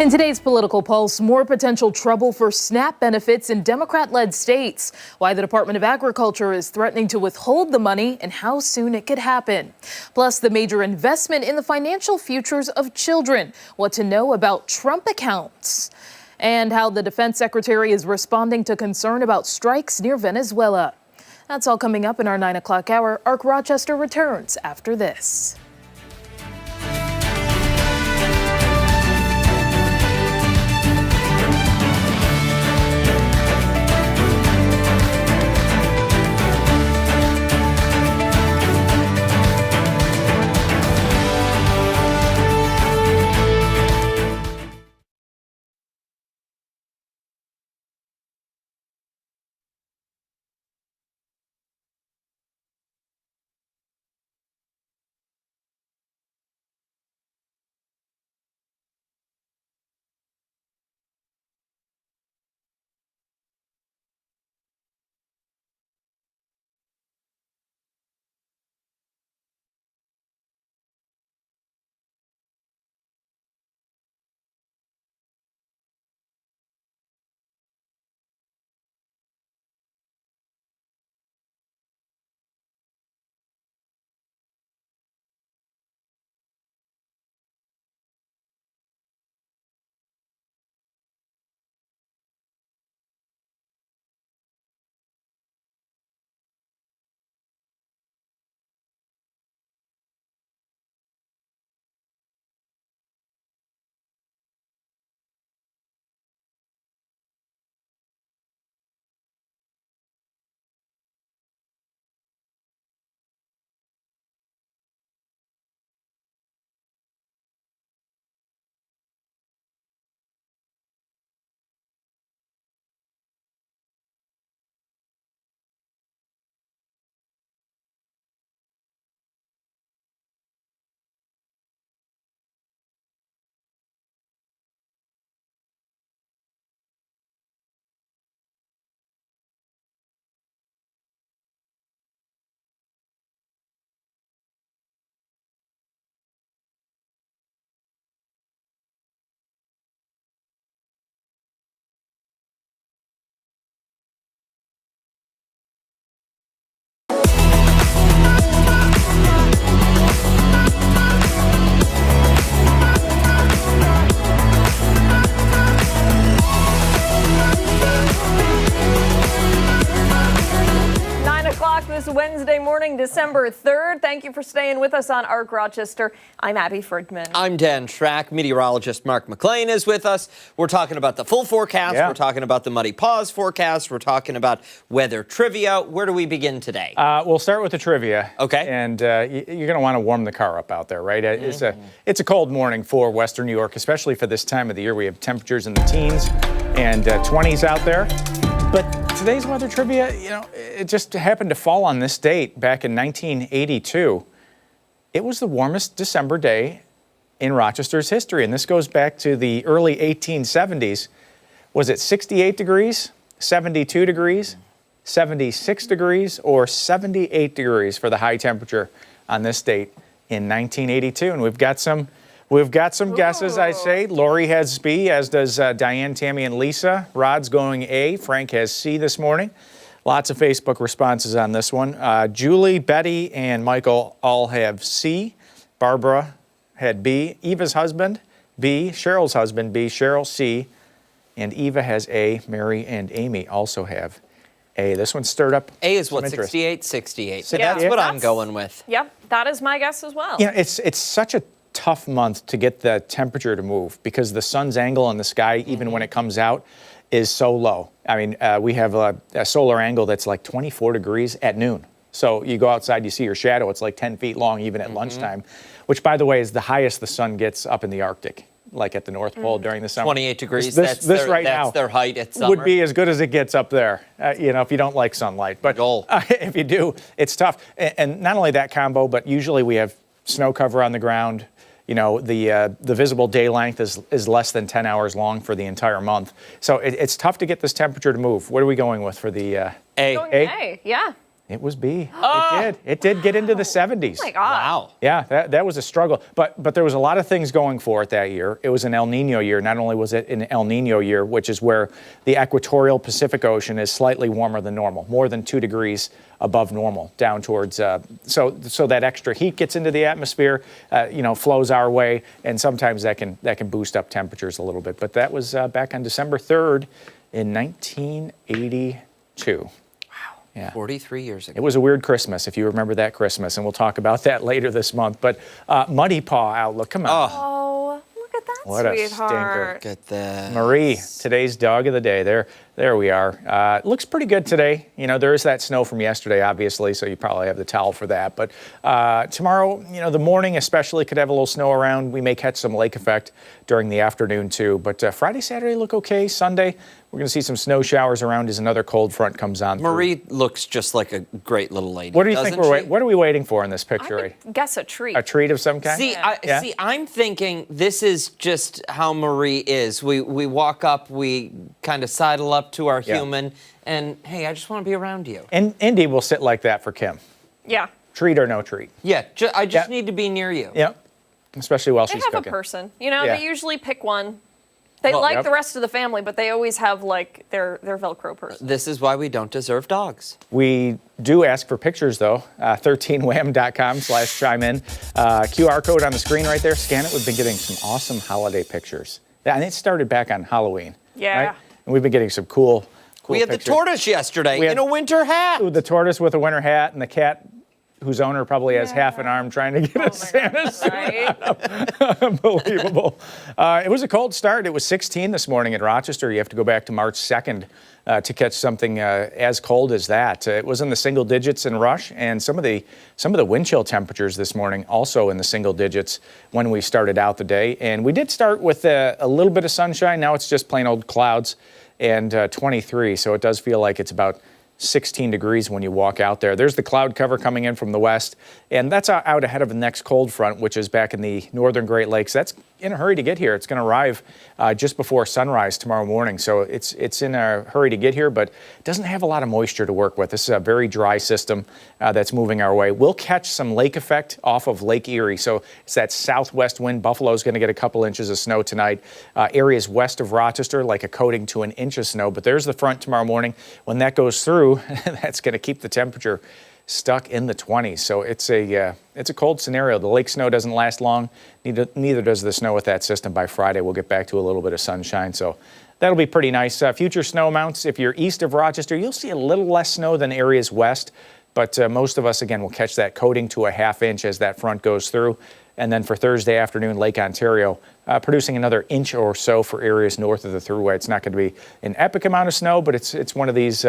H: In today's political pulse, more potential trouble for SNAP benefits in Democrat-led states, why the Department of Agriculture is threatening to withhold the money, and how soon it could happen. Plus, the major investment in the financial futures of children, what to know about Trump accounts, and how the defense secretary is responding to concern about strikes near Venezuela. That's all coming up in our 9 o'clock hour. ARC Rochester returns after this.
B: Wednesday morning, December 3rd. Thank you for staying with us on ARC Rochester. I'm Abby Friedman.
A: I'm Dan Schrack. Meteorologist Mark McLean is with us. We're talking about the full forecast.
C: Yeah.
A: We're talking about the Muddy Paws forecast. We're talking about weather trivia. Where do we begin today?
C: We'll start with the trivia.
A: Okay.
C: And you're going to want to warm the car up out there, right? It's a cold morning for Western New York, especially for this time of the year. We have temperatures in the teens and 20s out there. But today's weather trivia, it just happened to fall on this date back in 1982. It was the warmest December day in Rochester's history, and this goes back to the early 1870s. Was it 68 degrees, 72 degrees, 76 degrees, or 78 degrees for the high temperature on this date in 1982? And we've got some guesses, I'd say. Lori has B, as does Diane, Tammy, and Lisa. Rod's going A. Frank has C this morning. Lots of Facebook responses on this one. Julie, Betty, and Michael all have C. Barbara had B. Eva's husband, B. Cheryl's husband, B. Cheryl, C. And Eva has A. Mary and Amy also have A. This one stirred up
A: A is what,
C: some interest.
A: 68? 68.
B: Yeah.
A: That's what I'm going with.
B: Yep, that is my guess as well.
C: It's such a tough month to get the temperature to move because the sun's angle in the sky, even when it comes out, is so low. I mean, we have a solar angle that's like 24 degrees at noon. So you go outside, you see your shadow, it's like 10 feet long even at lunchtime, which, by the way, is the highest the sun gets up in the Arctic, like at the North Pole during the summer.
A: 28 degrees,
C: That's
A: their height at summer.
C: Would be as good as it gets up there, if you don't like sunlight. But if you do, it's tough. And not only that combo, but usually we have snow cover on the ground. The visible day length is less than 10 hours long for the entire month. So it's tough to get this temperature to move. What are we going with for the A?
B: Going A, yeah.
C: It was B. It did get into the 70s.
B: Oh my God.
A: Wow.
C: Yeah, that was a struggle. But there was a lot of things going for it that year. It was an El Nino year. Not only was it an El Nino year, which is where the equatorial Pacific Ocean is slightly warmer than normal, more than 2 degrees above normal, down towards, so that extra heat gets into the atmosphere, flows our way, and sometimes that can boost up temperatures a little bit. But that was back on December 3rd in 1982. Yeah.
A: 43 years ago.
C: It was a weird Christmas, if you remember that Christmas, and we'll talk about that later this month. But Muddy Paw outlook, come on.
B: Oh, look at that,
C: What
B: sweetheart.
C: a stinker.
A: Look at that.
C: Marie, today's dog of the day. There we are. Looks pretty good today. There is that snow from yesterday, obviously, so you probably have the towel for that. But tomorrow, the morning especially could have a little snow around. We may catch some lake effect during the afternoon, too. But Friday, Saturday look okay. Sunday, we're going to see some snow showers around as another cold front comes on.
A: Marie looks just like a great little lady.
C: What do you think what are we waiting for in this picture?
B: I would guess a treat.
C: A treat of some kind?
A: See, I'm thinking this is just how Marie is. We walk up, we kind of sidle up to our human, and hey, I just want to be around you.
C: And Indy will sit like that for Kim.
B: Yeah.
C: Treat or no treat.
A: Yeah, I just need to be near you.
C: Yep. Especially while she's
B: They have
C: cooking.
B: a person. They usually pick one. They like the rest of the family, but they always have their Velcro person.
A: This is why we don't deserve dogs.
C: We do ask for pictures, though. 13wham.com/chime-in. QR code on the screen right there. Scan it. We've been getting some awesome holiday pictures. And it started back on Halloween.
B: Yeah.
C: Right? And we've been getting some cool
A: We had
C: pictures.
A: the tortoise yesterday in a winter hat.
C: The tortoise with a winter hat and the cat whose owner probably has half an arm trying to get a Santa suit.
B: Right?
C: Unbelievable. It was a cold start. It was 16 this morning in Rochester. You have to go back to March 2nd to catch something as cold as that. It was in the single digits in Rush, and some of the wind chill temperatures this morning also in the single digits when we started out the day. And we did start with a little bit of sunshine. Now it's just plain old clouds and 23. So it does feel like it's about 16 degrees when you walk out there. There's the cloud cover coming in from the west, and that's out ahead of the next cold front, which is back in the northern Great Lakes. That's in a hurry to get here. It's going to arrive just before sunrise tomorrow morning, so it's in a hurry to get here, but it doesn't have a lot of moisture to work with. This is a very dry system that's moving our way. We'll catch some lake effect off of Lake Erie, so it's that southwest wind. Buffalo's going to get a couple inches of snow tonight. Areas west of Rochester, like a coating to an inch of snow, but there's the front tomorrow morning. When that goes through, that's going to keep the temperature stuck in the 20s. So it's a cold scenario. The lake snow doesn't last long. Neither does the snow with that system. By Friday, we'll get back to a little bit of sunshine. So that'll be pretty nice. Future snow amounts, if you're east of Rochester, you'll see a little less snow than areas west. But most of us, again, will catch that coating to a ½ inch as that front goes through. And then for Thursday afternoon, Lake Ontario producing another inch or so for areas north of the Thruway. It's not going to be an epic amount of snow, but it's one of these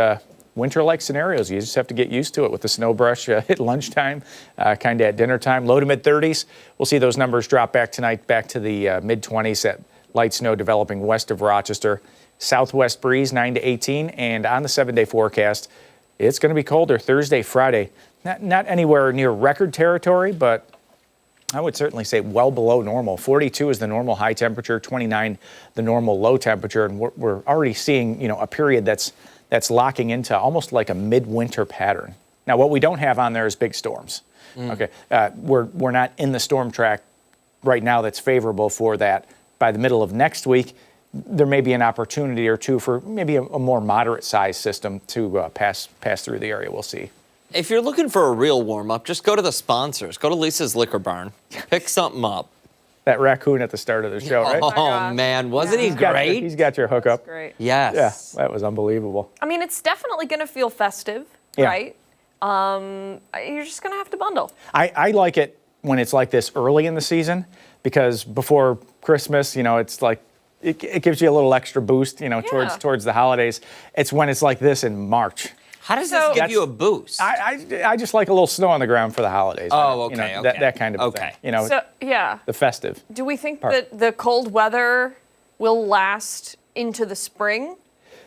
C: winter-like scenarios. You just have to get used to it with the snow brush at lunchtime, kind of at dinner time. Low to mid-30s. We'll see those numbers drop back tonight, back to the mid-20s. That light snow developing west of Rochester. Southwest breeze 9 to 18, and on the 7-day forecast, it's going to be colder Thursday, Friday. Not anywhere near record territory, but I would certainly say well below normal. 42 is the normal high temperature, 29 the normal low temperature, and we're already seeing a period that's locking into almost like a midwinter pattern. Now, what we don't have on there is big storms. Okay, we're not in the storm track right now that's favorable for that. By the middle of next week, there may be an opportunity or two for maybe a more moderate-sized system to pass through the area. We'll see.
A: If you're looking for a real warm-up, just go to the sponsors. Go to Lisa's Liquor Barn. Pick something up.
C: That raccoon at the start of the show, right?
A: Oh, man. Wasn't he great?
C: He's got your hookup.
B: Great.
A: Yes.
C: Yeah, that was unbelievable.
B: I mean, it's definitely going to feel festive,
C: Yeah.
B: right? You're just going to have to bundle.
C: I like it when it's like this early in the season, because before Christmas, it's like it gives you a little extra boost, towards the holidays. It's when it's like this in March.
A: How does this give you a boost?
C: I just like a little snow on the ground for the holidays.
A: Oh, okay, okay.
C: That kind of thing.
B: So, yeah.
C: The festive.
B: Do we think that the cold weather will last into the spring?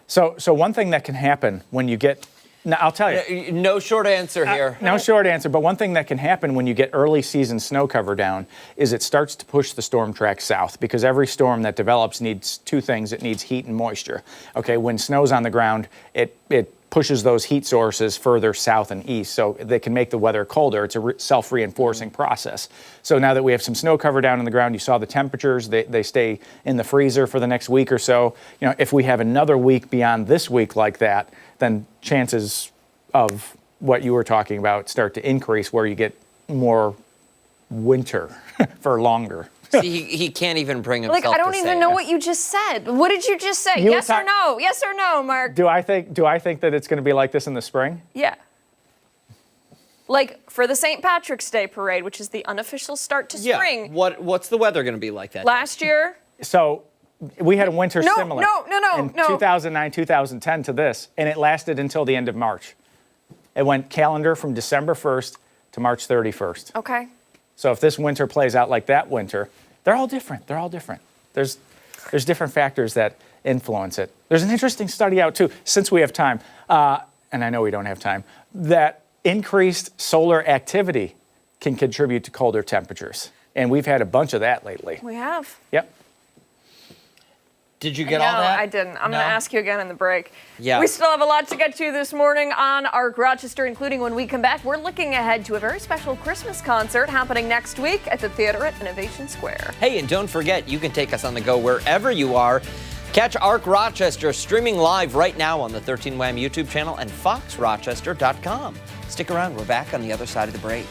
C: So one thing that can happen when you get, now I'll tell you.
A: No short answer here.
C: No short answer, but one thing that can happen when you get early season snow cover down is it starts to push the storm track south, because every storm that develops needs two things. It needs heat and moisture. Okay, when snow's on the ground, it pushes those heat sources further south and east, so they can make the weather colder. It's a self-reinforcing process. So now that we have some snow cover down on the ground, you saw the temperatures, they stay in the freezer for the next week or so. If we have another week beyond this week like that, then chances of what you were talking about start to increase, where you get more winter for longer.
A: See, he can't even bring himself
B: I don't
A: to
B: even
A: say
B: know
A: it.
B: what you just said. What did you just say? Yes or no? Yes or no, Mark?
C: Do I think that it's going to be like this in the spring?
B: Yeah. Like for the St. Patrick's Day parade, which is the unofficial start to spring.
A: What's the weather going to be like that?
B: Last year?
C: So we had a winter similar in
B: no.
C: 2009, 2010 to this, and it lasted until the end of March. It went calendar from December 1st to March 31st.
B: Okay.
C: So if this winter plays out like that winter, they're all different. They're all different. There's different factors that influence it. There's an interesting study out too, since we have time, and I know we don't have time, that increased solar activity can contribute to colder temperatures. And we've had a bunch of that lately.
B: We have.
C: Yep.
A: Did you get all that?
B: I didn't. I'm going to ask you again in the break.
A: Yeah.
B: We still have a lot to get to this morning on Arc Rochester, including when we come back, we're looking ahead to a very special Christmas concert happening next week at the theater at Innovation Square.
A: Hey, and don't forget, you can take us on the go wherever you are. Catch Arc Rochester streaming live right now on the 13 Wham YouTube channel and foxrochester.com. Stick around. We're back on the other side of the break.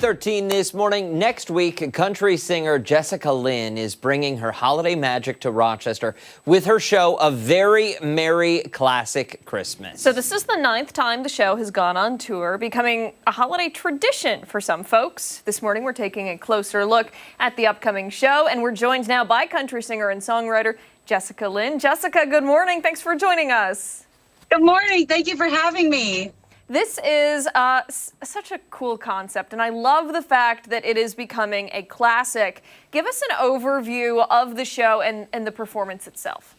A: 7:13 this morning. Next week, country singer Jessica Lynn is bringing her holiday magic to Rochester with her show, A Very Merry Classic Christmas.
B: So this is the 9th time the show has gone on tour, becoming a holiday tradition for some folks. This morning, we're taking a closer look at the upcoming show, and we're joined now by country singer and songwriter Jessica Lynn. Jessica, good morning. Thanks for joining us.
M: Good morning. Thank you for having me.
B: This is such a cool concept, and I love the fact that it is becoming a classic. Give us an overview of the show and the performance itself.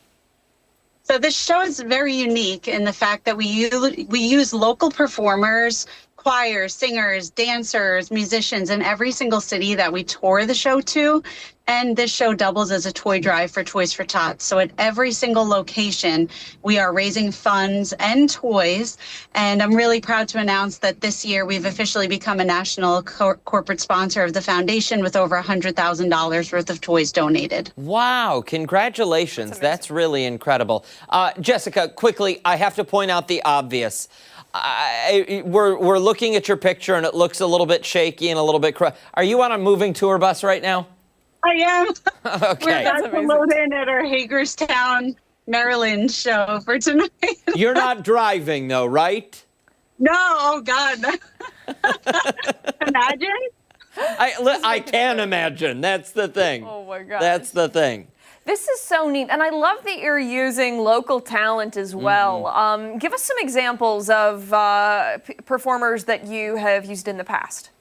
M: So this show is very unique in the fact that we use local performers, choirs, singers, dancers, musicians in every single city that we tour the show to. And this show doubles as a toy drive for Toys for Tots. So at every single location, we are raising funds and toys. And I'm really proud to announce that this year we've officially become a national corporate sponsor of the foundation with over $100,000 worth of toys donated.
A: Wow, congratulations. That's really incredible. Jessica, quickly, I have to point out the obvious. We're looking at your picture and it looks a little bit shaky and a little bit Are you on a moving tour bus right now?
M: I am.
A: Okay.
M: We're about to load in at our Hagerstown, Maryland show for tonight.
A: You're not driving though, right?
M: No, oh God. Imagine?
B: I
M: can
A: imagine. That's the thing.
B: Oh my God.
A: That's the thing.
B: This is so neat, and I love that you're using local talent as well. Give us some examples of performers that you have used in the past.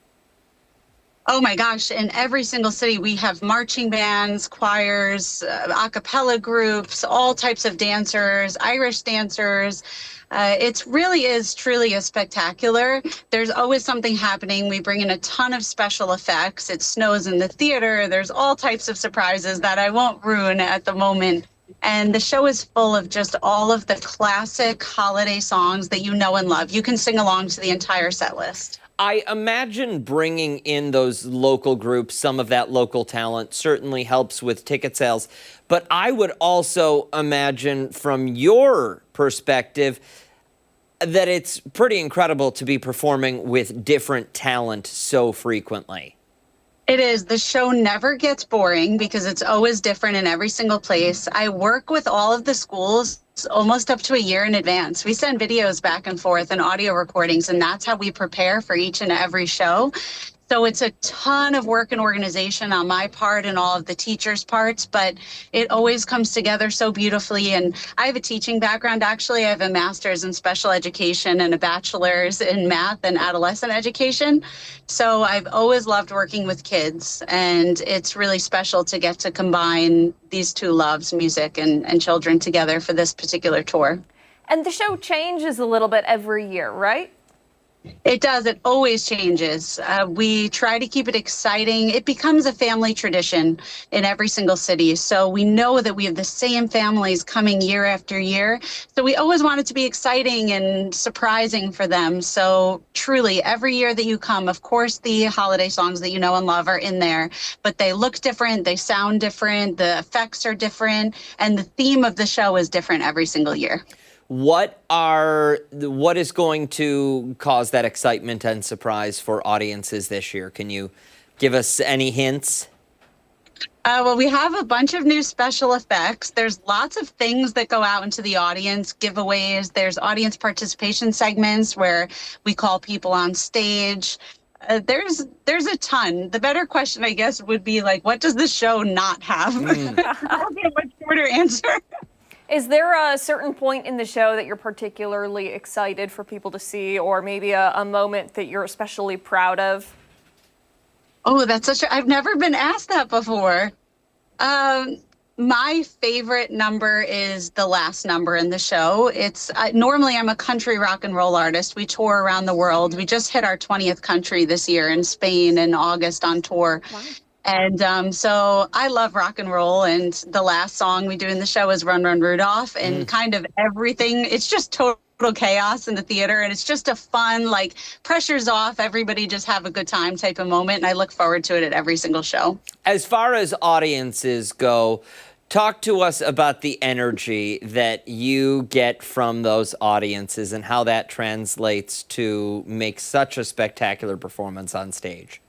M: Oh my gosh, in every single city we have marching bands, choirs, a cappella groups, all types of dancers, Irish dancers. It really is truly a spectacular. There's always something happening. We bring in a ton of special effects. It snows in the theater. There's all types of surprises that I won't ruin at the moment. And the show is full of just all of the classic holiday songs that you know and love. You can sing along to the entire set list.
A: I imagine bringing in those local groups, some of that local talent certainly helps with ticket sales. But I would also imagine from your perspective that it's pretty incredible to be performing with different talent so frequently.
M: It is. The show never gets boring because it's always different in every single place. I work with all of the schools almost up to a year in advance. We send videos back and forth and audio recordings, and that's how we prepare for each and every show. So it's a ton of work and organization on my part and all of the teachers' parts, but it always comes together so beautifully. And I have a teaching background, actually. I have a master's in special education and a bachelor's in math and adolescent education. So I've always loved working with kids, and it's really special to get to combine these two loves, music and children, together for this particular tour.
B: And the show changes a little bit every year, right?
M: It does. It always changes. We try to keep it exciting. It becomes a family tradition in every single city. So we know that we have the same families coming year after year. So we always want it to be exciting and surprising for them. So truly, every year that you come, of course, the holiday songs that you know and love are in there, but they look different, they sound different, the effects are different, and the theme of the show is different every single year.
A: What is going to cause that excitement and surprise for audiences this year? Can you give us any hints?
M: Well, we have a bunch of new special effects. There's lots of things that go out into the audience, giveaways. There's audience participation segments where we call people on stage. There's a ton. The better question, I guess, would be like, what does the show not have? That'll be a much shorter answer.
B: Is there a certain point in the show that you're particularly excited for people to see, or maybe a moment that you're especially proud of?
M: Oh, I've never been asked that before. My favorite number is the last number in the show. Normally I'm a country rock and roll artist. We tour around the world. We just hit our 20th country this year in Spain in August on tour. Wow. And so I love rock and roll, and the last song we do in the show is Run, Run, Rudolph, and kind of everything. It's just total chaos in the theater, and it's just a fun, like, pressure's off, everybody just have a good time type of moment, and I look forward to it at every single show.
A: As far as audiences go, talk to us about the energy that you get from those audiences and how that translates to make such a spectacular performance on stage.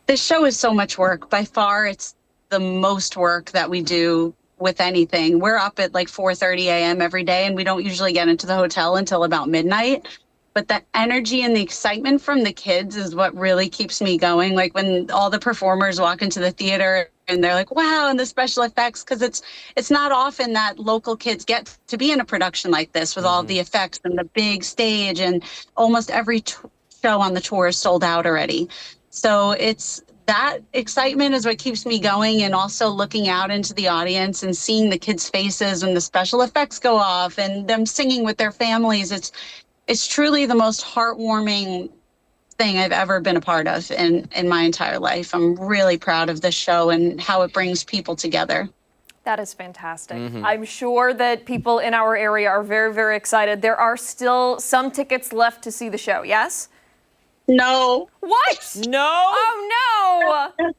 M: This show is so much work. By far, it's the most work that we do with anything. We're up at like 4:30 a.m. every day, and we don't usually get into the hotel until about midnight. But the energy and the excitement from the kids is what really keeps me going. Like when all the performers walk into the theater and they're like, wow, and the special effects, because it's not often that local kids get to be in a production like this with all the effects and the big stage, and almost every show on the tour is sold out already. So it's that excitement is what keeps me going, and also looking out into the audience and seeing the kids' faces when the special effects go off and them singing with their families. It's truly the most heartwarming thing I've ever been a part of in my entire life. I'm really proud of this show and how it brings people together.
B: That is fantastic. I'm sure that people in our area are very, very excited. There are still some tickets left to see the show, yes?
M: No.
B: What?
A: No?
B: Oh, no.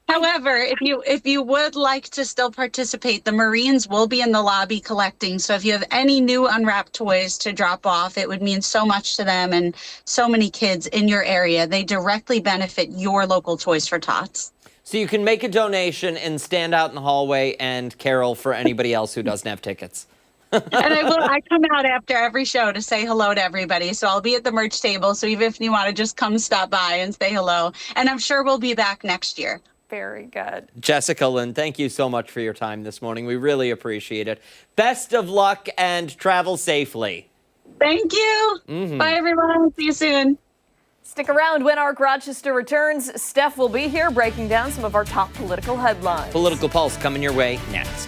M: However, if you would like to still participate, the Marines will be in the lobby collecting. So if you have any new unwrapped toys to drop off, it would mean so much to them and so many kids in your area. They directly benefit your local Toys for Tots.
A: So you can make a donation and stand out in the hallway and carol for anybody else who doesn't have tickets.
M: And I come out after every show to say hello to everybody. So I'll be at the merch table. So even if you want to just come stop by and say hello. And I'm sure we'll be back next year.
B: Very good.
A: Jessica Lynn, thank you so much for your time this morning. We really appreciate it. Best of luck and travel safely.
M: Thank you. Bye, everyone. See you soon.
B: Stick around. When our Rochester returns, Steph will be here breaking down some of our top political headlines.
A: Political Pulse coming your way next.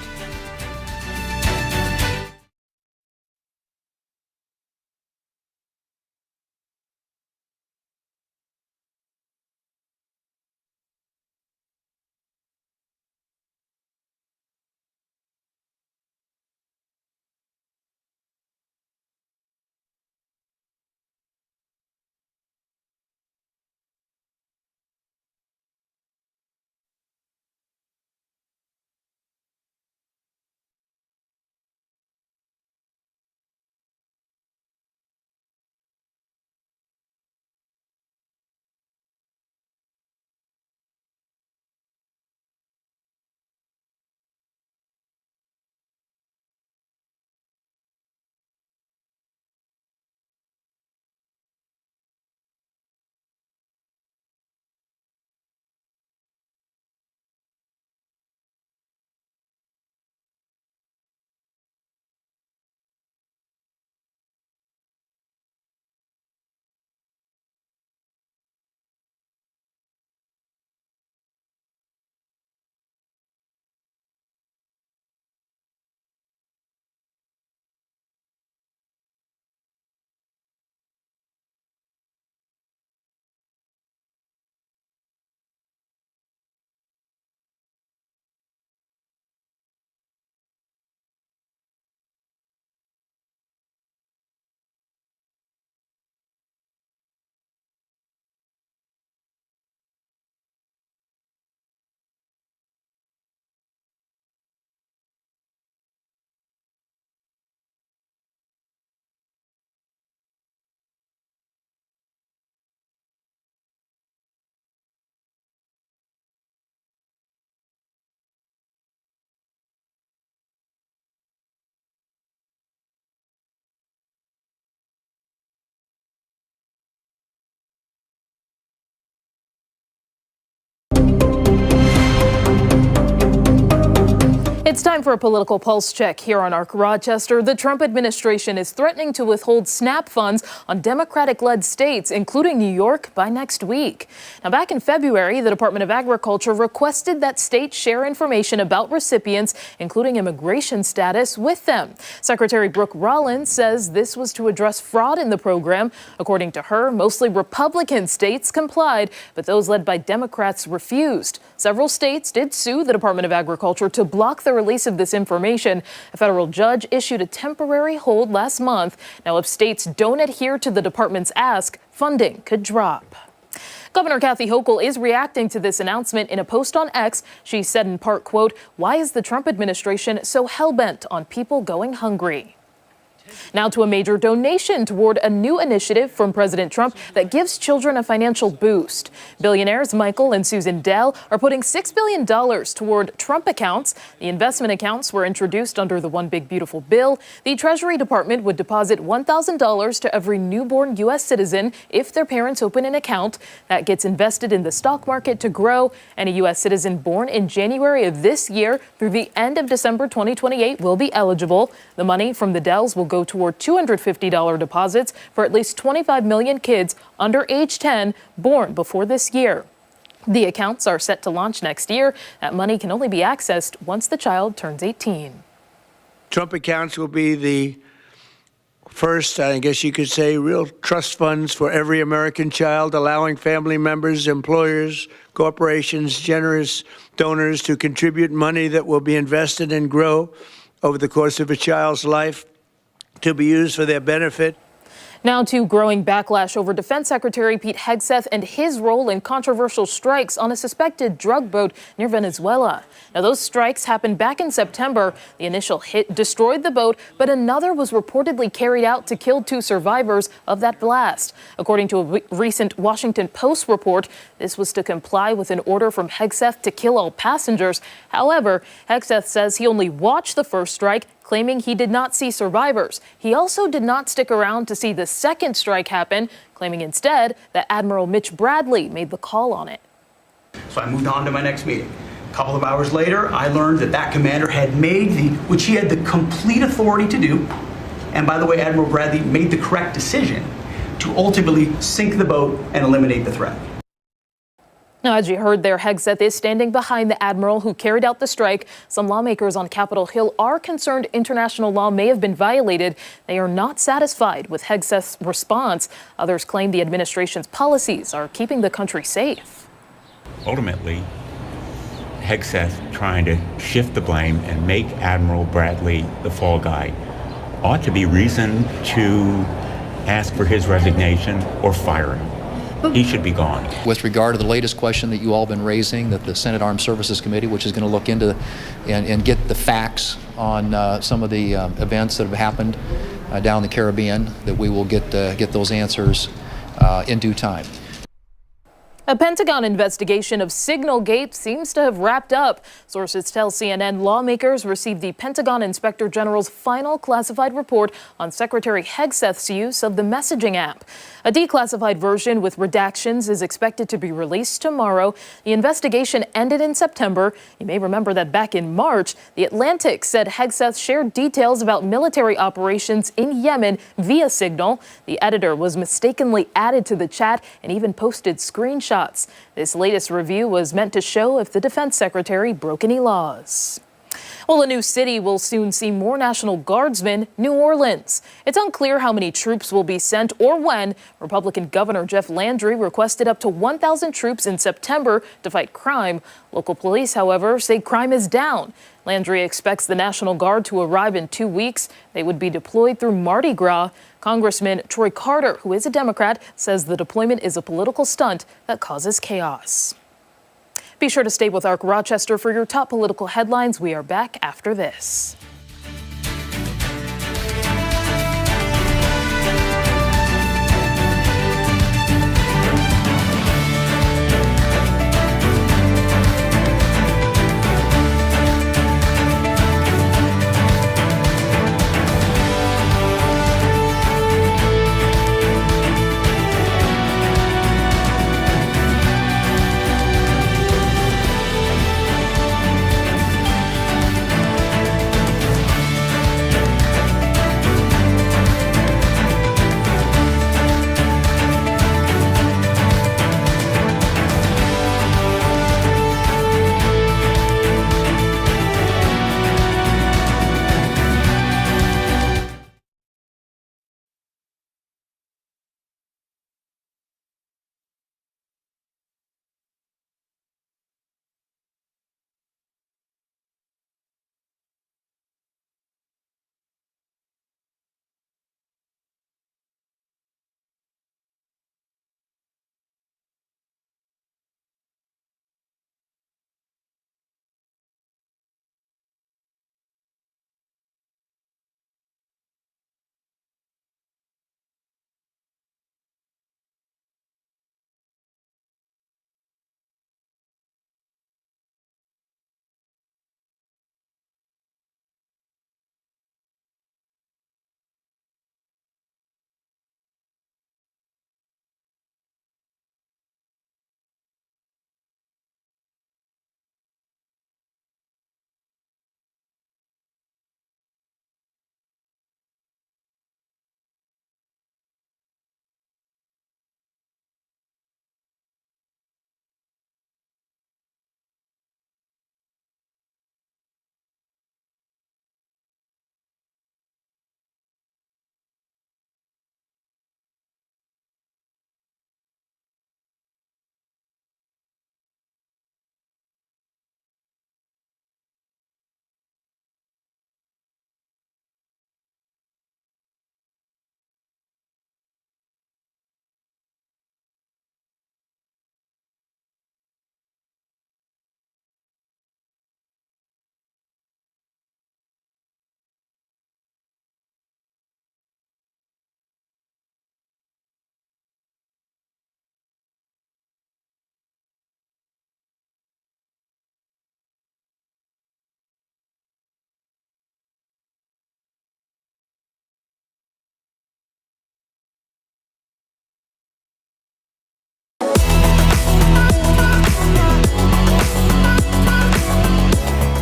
N: It's time for a political pulse check here on ARC Rochester. The Trump administration is threatening to withhold SNAP funds on Democratic-led states, including New York, by next week. Now, back in February, the Department of Agriculture requested that states share information about recipients, including immigration status, with them. Secretary Brooke Rollins says this was to address fraud in the program. According to her, mostly Republican states complied, but those led by Democrats refused. Several states did sue the Department of Agriculture to block the release of this information. A federal judge issued a temporary hold last month. Now, if states don't adhere to the department's ask, funding could drop. Governor Kathy Hochul is reacting to this announcement in a post on X. She said in part, quote, "Why is the Trump administration so hell-bent on people going hungry?" Now to a major donation toward a new initiative from President Trump that gives children a financial boost. Billionaires Michael and Susan Dell are putting $6 billion toward Trump accounts. The investment accounts were introduced under the One Big Beautiful Bill. The Treasury Department would deposit $1,000 to every newborn U.S. citizen if their parents open an account. That gets invested in the stock market to grow. Any U.S. citizen born in January of this year through the end of December 2028 will be eligible. The money from the Dells will go toward $250 deposits for at least 25 million kids under age 10 born before this year. The accounts are set to launch next year. That money can only be accessed once the child turns 18.
O: Trump accounts will be the first, I guess you could say, real trust funds for every American child, allowing family members, employers, corporations, generous donors to contribute money that will be invested and grow over the course of a child's life to be used for their benefit.
N: Now to growing backlash over Defense Secretary Pete Hegseth and his role in controversial strikes on a suspected drug boat near Venezuela. Now those strikes happened back in September. The initial hit destroyed the boat, but another was reportedly carried out to kill 2 survivors of that blast. According to a recent Washington Post report, this was to comply with an order from Hegseth to kill all passengers. However, Hegseth says he only watched the first strike, claiming he did not see survivors. He also did not stick around to see the second strike happen, claiming instead that Admiral Mitch Bradley made the call on it.
P: So I moved on to my next meeting. A couple of hours later, I learned that commander had made which he had the complete authority to do. And by the way, Admiral Bradley made the correct decision to ultimately sink the boat and eliminate the threat.
N: Now, as you heard there, Hegseth is standing behind the admiral who carried out the strike. Some lawmakers on Capitol Hill are concerned international law may have been violated. They are not satisfied with Hegseth's response. Others claim the administration's policies are keeping the country safe.
Q: Ultimately, Hegseth trying to shift the blame and make Admiral Bradley the fall guy ought to be reason to ask for his resignation or fire him. He should be gone.
R: With regard to the latest question that you all been raising, that the Senate Armed Services Committee, which is going to look into and get the facts on some of the events that have happened down in the Caribbean, that we will get those answers in due time.
N: A Pentagon investigation of Signalgate seems to have wrapped up. Sources tell CNN lawmakers received the Pentagon Inspector General's final classified report on Secretary Hegseth's use of the messaging app. A declassified version with redactions is expected to be released tomorrow. The investigation ended in September. You may remember that back in March, The Atlantic said Hegseth shared details about military operations in Yemen via Signal. The editor was mistakenly added to the chat and even posted screenshots. This latest review was meant to show if the defense secretary broke any laws. Well, a new city will soon see more National Guardsmen, New Orleans. It's unclear how many troops will be sent or when. Republican Governor Jeff Landry requested up to 1,000 troops in September to fight crime. Local police, however, say crime is down. Landry expects the National Guard to arrive in 2 weeks. They would be deployed through Mardi Gras. Congressman Troy Carter, who is a Democrat, says the deployment is a political stunt that causes chaos. Be sure to stay with ARC Rochester for your top political headlines. We are back after this.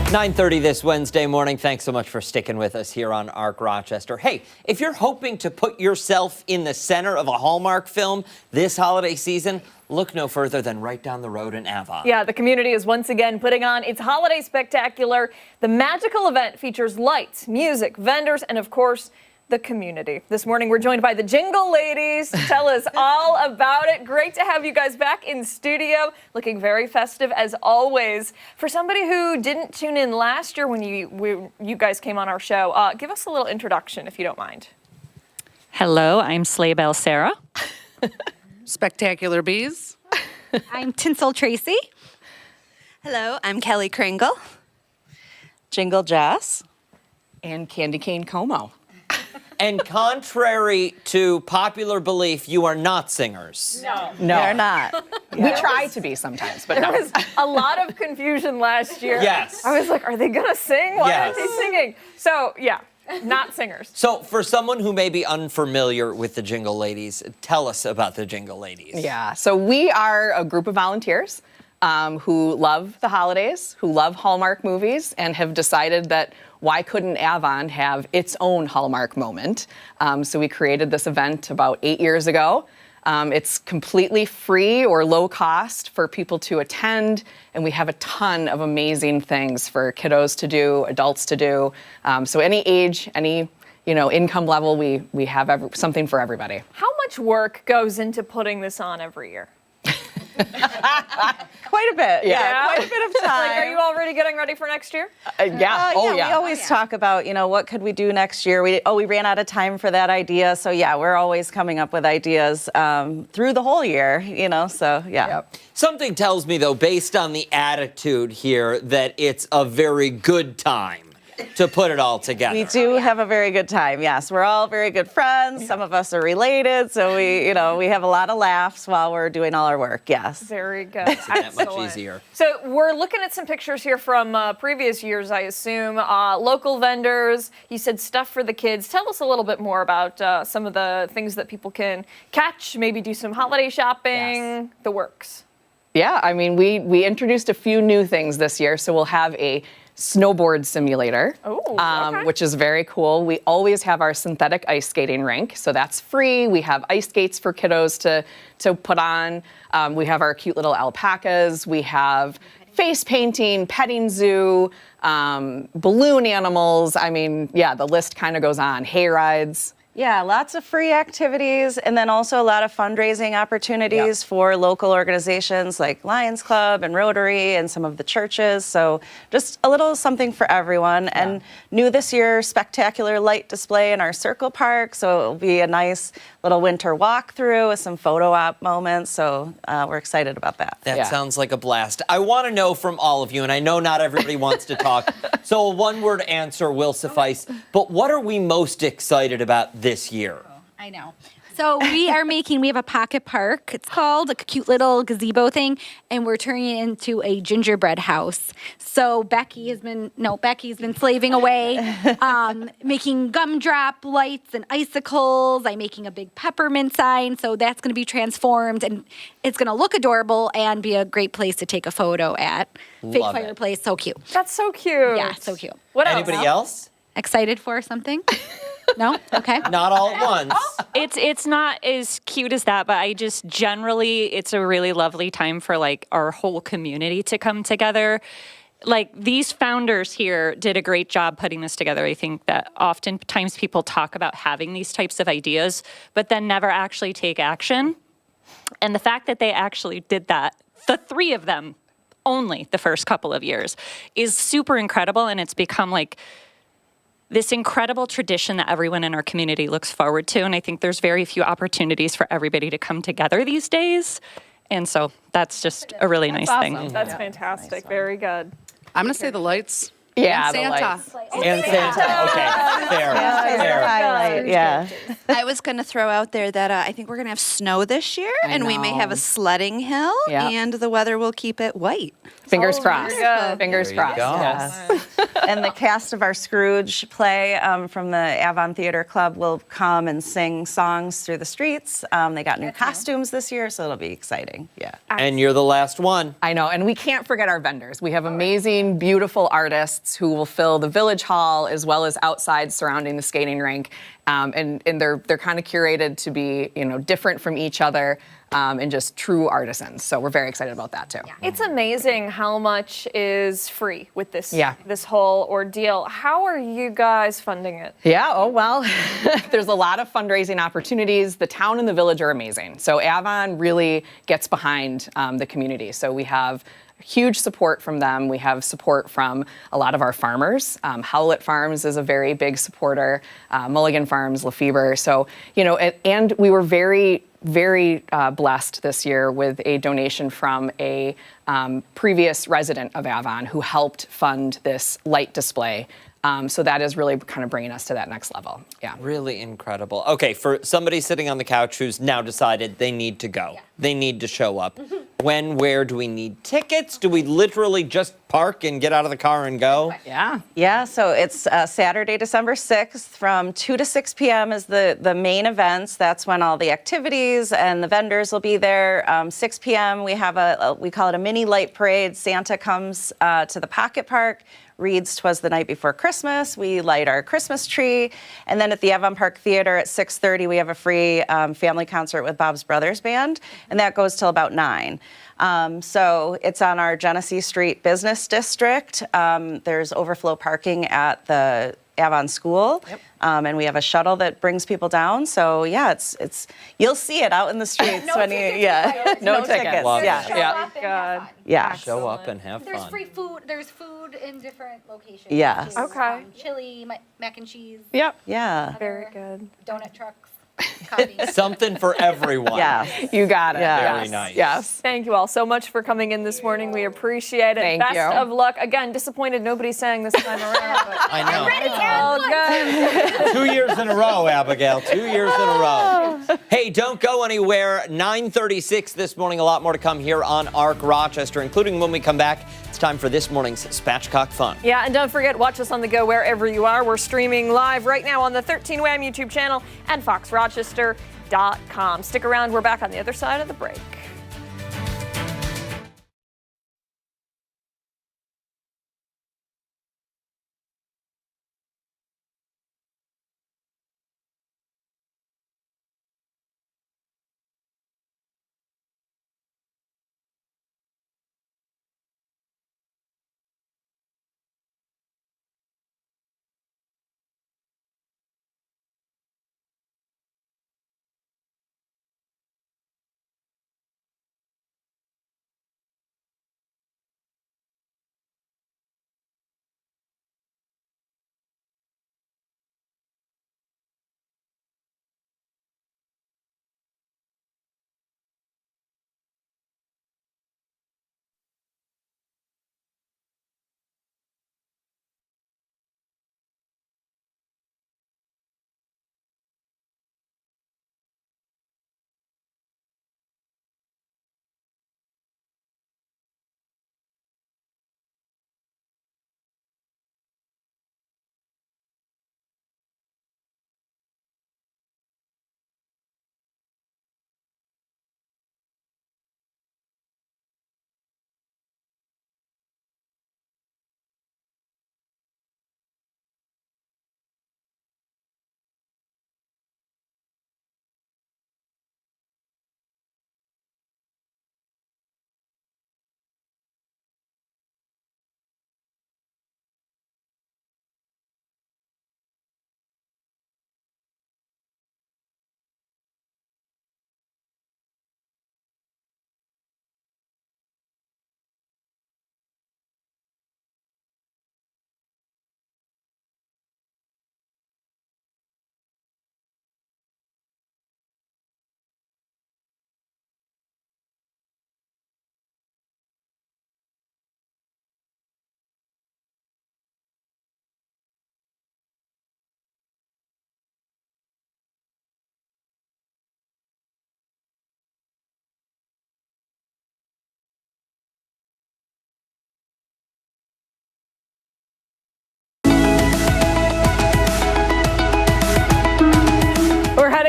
A: 9:30 this Wednesday morning. Thanks so much for sticking with us here on ARC Rochester. Hey, if you're hoping to put yourself in the center of a Hallmark film this holiday season, look no further than right down the road in Avon.
B: Yeah, the community is once again putting on its Holiday Spectacular. The magical event features lights, music, vendors, and of course, the community. This morning, we're joined by the Jingle Ladies to tell us all about it. Great to have you guys back in studio, looking very festive as always. For somebody who didn't tune in last year when you guys came on our show, give us a little introduction, if you don't mind.
S: Hello, I'm Sleigh Bell Sarah.
T: Spectacular Bees.
U: I'm Tinsel Tracy. Hello, I'm Kelly Kringle.
V: Jingle Jess.
T: And Candy Cane Como.
A: And contrary to popular belief, you are not singers.
T: No.
V: They're not.
T: We try to be sometimes, but
B: there
T: no.
B: was a lot of confusion last year.
A: Yes.
B: I was like, are they going to sing? Why
A: Yes.
B: aren't they singing? So, yeah, not singers.
A: So for someone who may be unfamiliar with the Jingle Ladies, tell us about the Jingle Ladies.
T: Yeah, so we are a group of volunteers who love the holidays, who love Hallmark movies, and have decided that why couldn't Avon have its own Hallmark moment? So we created this event about 8 years ago. It's completely free or low cost for people to attend, and we have a ton of amazing things for kiddos to do, adults to do. So any age, any income level, we have something for everybody.
B: How much work goes into putting this on every year?
V: Quite a bit. Yeah, quite a bit of time.
B: Like, are you already getting ready for next year?
T: Yeah.
V: We always talk about, what could we do next year? We ran out of time for that idea. So yeah, we're always coming up with ideas through the whole year, so yeah.
T: Yep.
A: Something tells me, though, based on the attitude here, that it's a very good time to put it all together.
V: We do have a very good time, yes. We're all very good friends. Some of us are related, so we have a lot of laughs while we're doing all our work, yes.
B: Very good.
A: That much easier.
B: So we're looking at some pictures here from previous years, I assume. Local vendors, you said stuff for the kids. Tell us a little bit more about some of the things that people can catch, maybe do some holiday shopping, the works.
T: Yeah, I mean, we introduced a few new things this year, so we'll have a snowboard simulator, which is very cool. We always have our synthetic ice skating rink, so that's free. We have ice skates for kiddos to put on. We have our cute little alpacas. We have face painting, petting zoo, balloon animals. I mean, yeah, the list kind of goes on. Hay rides.
V: Yeah, lots of free activities, and then also a lot of fundraising opportunities for local organizations like Lions Club and Rotary and some of the churches. So just a little something for everyone. And new this year, spectacular light display in our Circle Park. So it'll be a nice little winter walkthrough with some photo op moments. So we're excited about that.
A: That sounds like a blast. I want to know from all of you, and I know not everybody wants to talk, so a one-word answer will suffice. But what are we most excited about this year?
U: I know. So we have a pocket park, it's called, a cute little gazebo thing, and we're turning it into a gingerbread house. So Becky's been slaving away, making gumdrop lights and icicles. I'm making a big peppermint sign, so that's going to be transformed, and it's going to look adorable and be a great place to take a photo at. Fake
A: Love it.
U: fireplace, so cute.
B: That's so cute.
U: Yeah, so cute.
B: What
A: Anybody else?
U: Excited for something? No? Okay.
A: Not all at once.
S: It's not as cute as that, but I just generally, it's a really lovely time for like our whole community to come together. Like these founders here did a great job putting this together. I think that oftentimes people talk about having these types of ideas, but then never actually take action. And the fact that they actually did that, the three of them, only the first couple of years, is super incredible. And it's become like this incredible tradition that everyone in our community looks forward to. And I think there's very few opportunities for everybody to come together these days. And so that's just a really nice thing.
B: That's fantastic. Very good.
T: I'm going to say the lights.
V: Yeah,
T: and
V: the
T: Santa.
V: lights.
A: And Santa. Okay, fair.
V: Highlight, yeah.
U: I was going to throw out there that I think we're going to have snow this year, and we may have a sledding hill, and the weather will keep it white.
T: Fingers crossed.
B: Good.
T: Fingers
A: There you
T: crossed.
A: go.
T: Yes.
V: And the cast of our Scrooge play from the Avon Theater Club will come and sing songs through the streets. They got new costumes this year, so it'll be exciting. Yeah.
A: And you're the last one.
T: I know, and we can't forget our vendors. We have amazing, beautiful artists who will fill the Village Hall as well as outside surrounding the skating rink. And they're kind of curated to be, different from each other. And just true artisans. So we're very excited about that too.
B: It's amazing how much is free with this this whole ordeal. How are you guys funding it?
T: Yeah, oh well, there's a lot of fundraising opportunities. The town and the village are amazing. So Avon really gets behind the community. So we have huge support from them. We have support from a lot of our farmers. Howlett Farms is a very big supporter. Mulligan Farms, Lefebvre. So, and we were very blessed this year with a donation from a previous resident of Avon who helped fund this light display. So that is really kind of bringing us to that next level. Yeah.
A: Really incredible. Okay, for somebody sitting on the couch who's now decided they need to go, they need to show up. When, where do we need tickets? Do we literally just park and get out of the car and go?
T: Yeah.
V: Yeah, so it's Saturday, December 6th from 2 to 6 p.m. is the main events. That's when all the activities and the vendors will be there. 6 p.m. we have we call it a mini light parade. Santa comes to the Pocket Park, reads "'Twas the Night Before Christmas." We light our Christmas tree. And then at the Avon Park Theater at 6:30, we have a free family concert with Bob's Brothers Band, and that goes till about 9. So it's on our Genesee Street Business District. There's overflow parking at the Avon School, and we have a shuttle that brings people down. So yeah, it's you'll see it out in the streets
U: No
V: when
U: tickets
V: no
U: required.
V: tickets.
A: Love it.
V: Yeah.
U: Show up and have fun.
V: Yeah.
A: Show up and have
U: There's
A: fun.
U: free food. There's food in different locations.
V: Yes.
U: too.
B: Okay.
U: Chili, mac and cheese.
T: Yep.
V: Yeah.
B: Very good.
U: Donut trucks. Coffee.
A: Something for everyone.
V: Yeah.
T: You got it.
V: Yeah.
A: Very nice.
T: Yes.
B: Thank you all so much for coming in this morning. We appreciate it.
T: Thank
B: Best
T: you.
B: of luck. Again, disappointed nobody sang this time around. But
A: I know.
B: it's all good.
A: 2 years in a row, Abigail. 2 years in a row. Hey, don't go anywhere. 9:36 this morning. A lot more to come here on ARC Rochester, including when we come back. It's time for this morning's Spatchcock Fun.
B: Yeah, and don't forget, watch us on the go wherever you are. We're streaming live right now on the 13 Wham YouTube channel and foxrochester.com. Stick around. We're back on the other side of the break.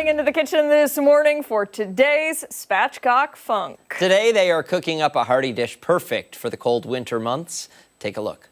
B: Jumping into the kitchen this morning for today's Spatchcock Funk.
A: Today they are cooking up a hearty dish perfect for the cold winter months. Take a look.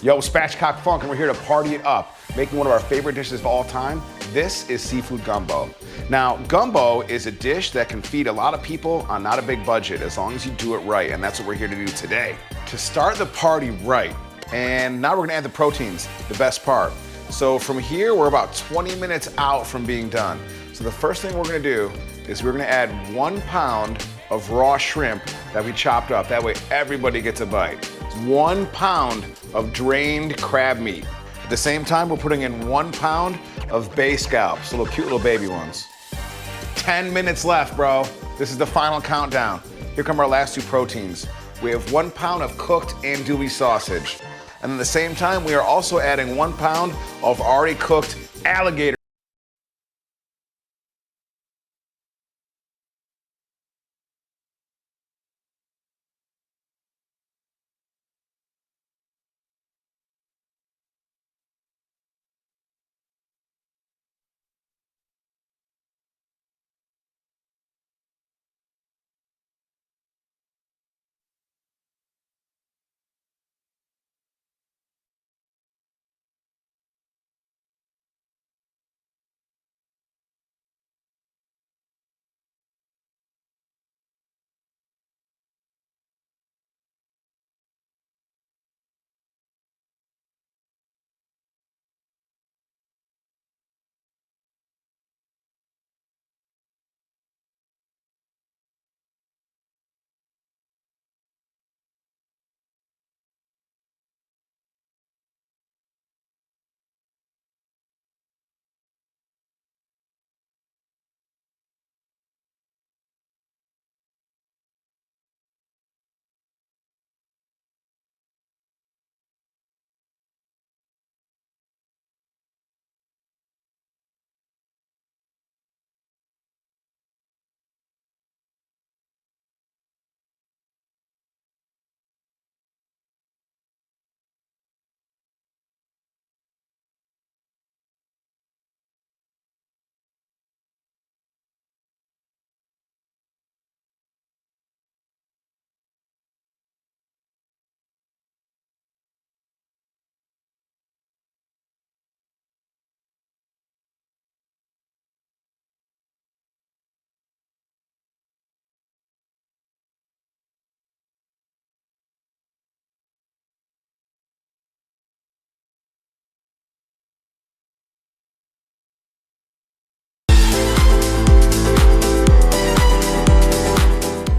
E: Yo, Spatchcock Funk, and we're here to party it up, making one of our favorite dishes of all time. This is seafood gumbo. Now, gumbo is a dish that can feed a lot of people on not a big budget, as long as you do it right, and that's what we're here to do today. To start the party right, and now we're gonna add the proteins, the best part. So from here, we're about 20 minutes out from being done. So the first thing we're gonna do is we're gonna add 1 pound of raw shrimp that we chopped up. That way everybody gets a bite. 1 pound of drained crab meat. At the same time, we're putting in 1 pound of bay scallops, little cute little baby ones. 10 minutes left, bro. This is the final countdown. Here come our last two proteins. We have 1 pound of cooked andouille sausage. And at the same time, we are also adding 1 pound of already cooked alligator.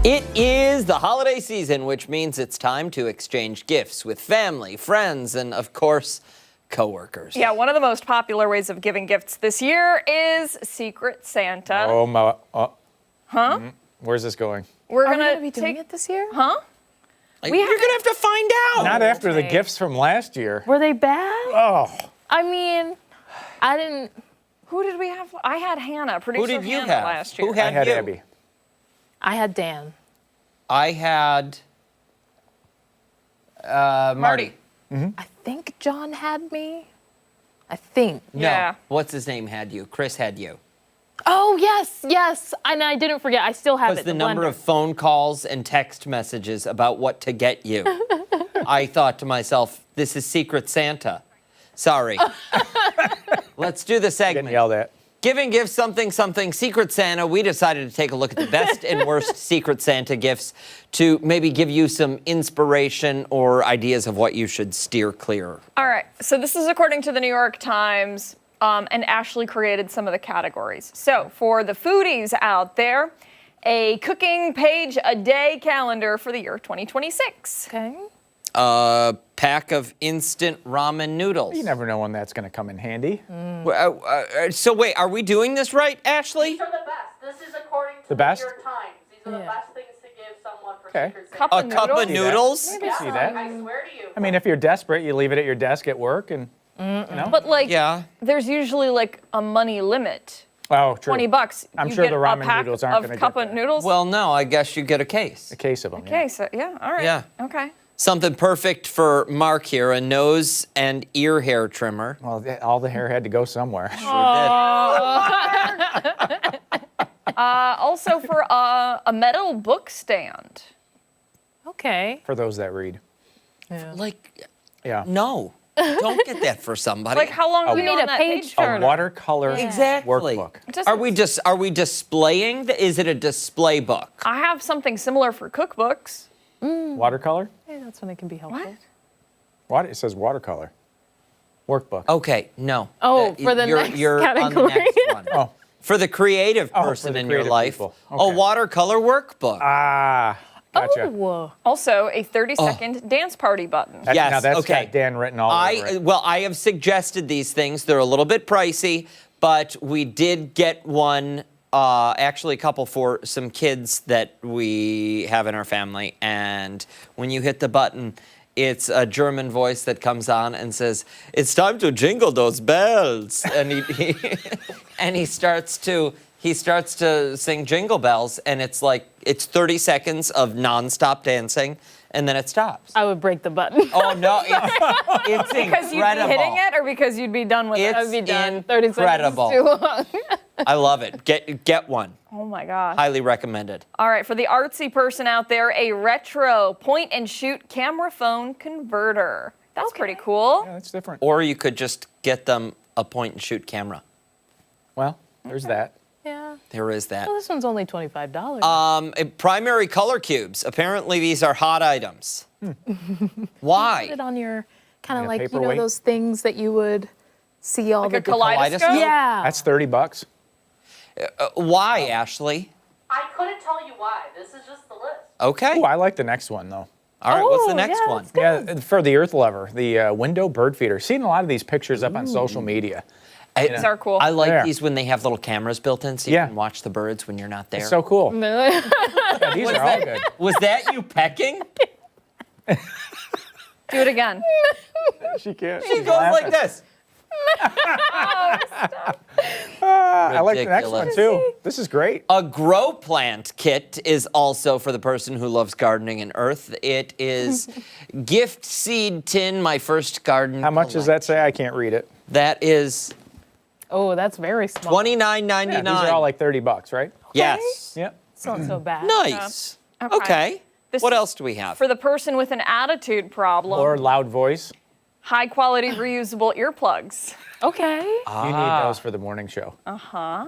A: It is the holiday season, which means it's time to exchange gifts with family, friends, and of course, coworkers.
B: Yeah, one of the most popular ways of giving gifts this year is Secret Santa.
C: Oh my.
B: Huh?
C: Where's this going?
B: We're
N: Are we
B: gonna
N: gonna be doing it this year?
B: Huh?
A: You're gonna have to find out.
C: Not after the gifts from last year.
N: Were they bad?
C: Oh.
N: I mean, I didn't.
B: Who did we have? I had Hannah, producer
A: Who did you
B: Hannah
A: have?
B: last year.
A: Who had
C: I had
A: you?
C: Abby.
N: I had Dan.
A: I had Marty.
N: I think John had me. I think.
A: No.
B: Yeah.
A: What's his name had you? Chris had you.
N: Oh, yes. And I didn't forget. I still have
A: Was
N: it.
A: the number of phone calls and text messages about what to get you. I thought to myself, this is Secret Santa. Sorry. Let's do the segment.
C: Getting yelled at.
A: Giving gifts something, Secret Santa. We decided to take a look at the best and worst Secret Santa gifts to maybe give you some inspiration or ideas of what you should steer clear.
B: All right, so this is according to the New York Times, and Ashley created some of the categories. So for the foodies out there, a cooking page a day calendar for the year 2026.
N: Okay.
A: A pack of instant ramen noodles.
C: You never know when that's going to come in handy.
A: So wait, are we doing this right, Ashley?
F: These are the best. This is according to
C: The best?
F: New York Times. These are the best things to give someone for
C: Okay.
F: Secret Santa.
A: Cup of noodles?
C: I can see that.
F: I swear to you.
C: I mean, if you're desperate, you leave it at your desk at work and, you know.
B: But like,
A: Yeah.
B: there's usually like a money limit.
C: Oh, true.
B: $20.
C: I'm
B: you
C: sure
B: get
C: the ramen
B: a pack
C: noodles aren't
B: of
C: going to
B: cup
C: get
B: of noodles.
A: Well, no, I guess you get a case.
C: a case of them.
B: okay, so yeah, all right.
A: Yeah.
B: Okay.
A: Something perfect for Mark here, a nose and ear hair trimmer.
C: Well, all the hair had to go somewhere.
B: Also for a metal book stand.
N: Okay.
C: For those that read.
A: Like,
C: Yeah.
A: no, don't get that for somebody.
B: Like how long do we
N: need
B: need
N: a page
C: A
N: turner.
C: watercolor
A: Exactly.
C: workbook.
A: Are we displaying? Is it a display book?
B: I have something similar for cookbooks.
C: Watercolor?
N: Hey, that's when it can be helpful.
C: What? It says watercolor. Workbook.
A: Okay, no.
N: Oh, for the
A: you're,
N: next
A: you're on the
N: category.
A: next one.
C: Oh.
A: For the creative
C: Oh, for
A: person
C: the
A: in your
C: creative
A: life,
C: people.
A: a
C: Okay.
A: watercolor workbook.
C: Ah, gotcha.
N: Oh.
B: Also, a 30-second dance party button.
A: Yes,
C: Now that's
A: okay.
C: got Dan written all over it.
A: Well, I have suggested these things. They're a little bit pricey, but we did get one, actually a couple for some kids that we have in our family. And when you hit the button, it's a German voice that comes on and says, "It's time to jingle those bells." And he starts to sing Jingle Bells, and it's 30 seconds of nonstop dancing, and then it stops.
N: I would break the button.
A: Oh no, it's
B: Because you'd be
A: incredible.
B: hitting it, or because you'd be done with it?
A: It's
B: I would be done.
N: 30 seconds
A: incredible.
N: is too long.
A: I love it. Get one.
B: Oh my gosh.
A: Highly recommended.
B: All right, for the artsy person out there, a retro point-and-shoot camera phone converter. That's pretty cool.
C: Yeah, that's different.
A: Or you could just get them a point-and-shoot camera.
C: Well, there's that.
N: Yeah.
A: There is that.
N: Well, this one's only $25.
A: Primary color cubes. Apparently, these are hot items. Why?
N: Put it on your kind of
C: Like a
N: like,
C: paperweight?
N: those things that you would see all
B: Like
N: the
B: a kaleidoscope?
N: Yeah.
C: That's $30.
A: Why, Ashley?
F: I couldn't tell you why. This is just the list.
A: Okay.
C: Ooh, I like the next one though.
A: All right. What's the
N: Oh,
A: next
N: yeah,
A: one?
N: that's
C: Yeah, for the earth lover, the window bird feeder. Seen a lot of these pictures up on social media.
B: These are cool.
A: I like
C: Yeah.
A: these when they have little cameras built in, so you
C: Yeah.
A: can watch the birds when you're not there.
C: It's so cool. Yeah, these are all good.
A: Was that you pecking?
B: Do it again.
C: She can't.
A: She goes like this.
C: I like the next one
A: Ridiculous.
C: too. This is great.
A: A grow plant kit is also for the person who loves gardening and earth. It is gift seed tin, my first garden.
C: How much does that say? I can't read it.
A: That is
N: Oh, that's very small.
A: $29.99.
C: Yeah, these are all like $30, right?
A: Yes.
C: Yep.
N: It's not so bad.
A: Nice.
B: Okay.
A: Okay.
B: This
A: What
B: is
A: else do we have?
B: For the person with an attitude problem,
C: Or loud voice.
B: high-quality reusable earplugs.
N: Okay.
C: You need those for the morning show.
B: Uh-huh.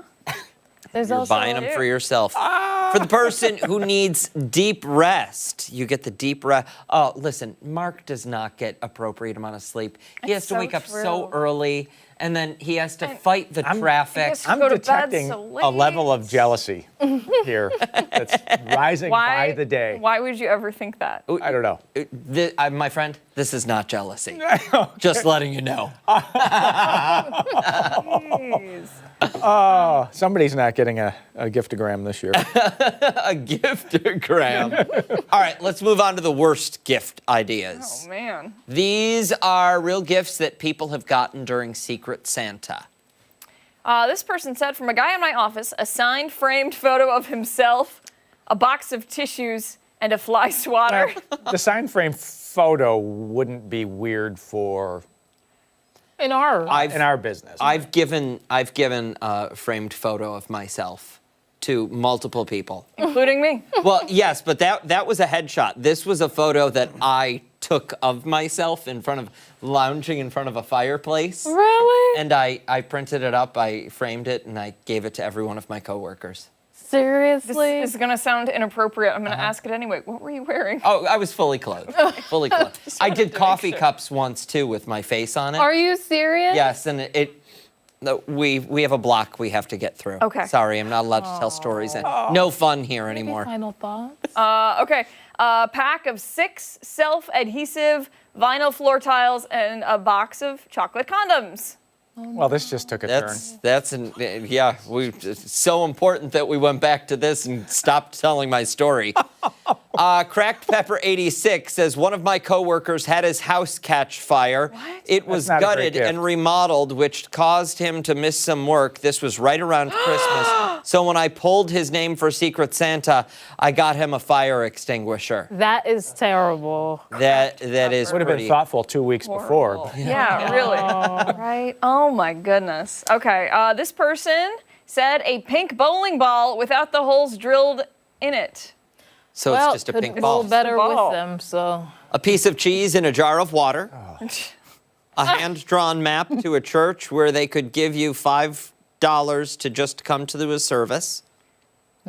N: There's
A: You're
N: also
A: buying them for yourself. For the person who needs deep rest, you get the deep rest. Oh, listen, Mark does not get appropriate amount of sleep. He has to
B: so
A: wake up
B: true.
A: so early, and then he has to fight the
C: I'm-
A: traffic.
B: Yes.
C: I'm
B: Go to bed
C: detecting
B: so
C: a
B: late.
C: level of jealousy here that's rising by the day.
B: Why would you ever think that?
C: I don't know.
A: My friend, this is not jealousy. Just letting you know.
B: Jeez.
C: Oh, somebody's not getting a giftogram this year.
A: A giftogram. All right, let's move on to the worst gift ideas.
B: Oh, man.
A: These are real gifts that people have gotten during Secret Santa.
B: This person said, from a guy in my office, a signed framed photo of himself, a box of tissues, and a fly swatter.
C: The sign frame photo wouldn't be weird for
N: in our
C: business.
A: I've given a framed photo of myself to multiple people.
B: Including me.
A: Well, yes, but that was a headshot. This was a photo that I took of myself lounging in front of a fireplace.
N: Really?
A: And I printed it up, I framed it, and I gave it to every one of my coworkers.
N: Seriously?
B: This is going to sound inappropriate. I'm going to ask it anyway. What were you wearing?
A: Oh, I was fully clothed. Fully clothed. I did coffee cups once too with my face on it.
N: Are you serious?
A: Yes, and we have a block we have to get through.
B: Okay.
A: Sorry, I'm not allowed to tell stories. No fun here anymore.
N: Final thoughts?
B: Okay. A pack of 6 self-adhesive vinyl floor tiles and a box of chocolate condoms.
C: Well, this just took a turn.
A: It's so important that we went back to this and stopped telling my story. Cracked Pepper 86 says one of my coworkers had his house catch fire. It was
C: not a great
A: gutted
C: gift.
A: and remodeled, which caused him to miss some work. This was right around Christmas. So when I pulled his name for Secret Santa, I got him a fire extinguisher.
N: That is terrible.
A: That is
C: Would have
A: pretty
C: been thoughtful 2 weeks before. but-
B: Yeah, really. Right? Oh my goodness. Okay, this person said a pink bowling ball without the holes drilled in it.
A: So
N: well,
A: it's just a
N: could
A: pink
N: roll
A: ball.
N: better
B: Ball.
N: with them, so.
A: A piece of cheese in a jar of water. A hand-drawn map to a church where they could give you $5 to just come to the service.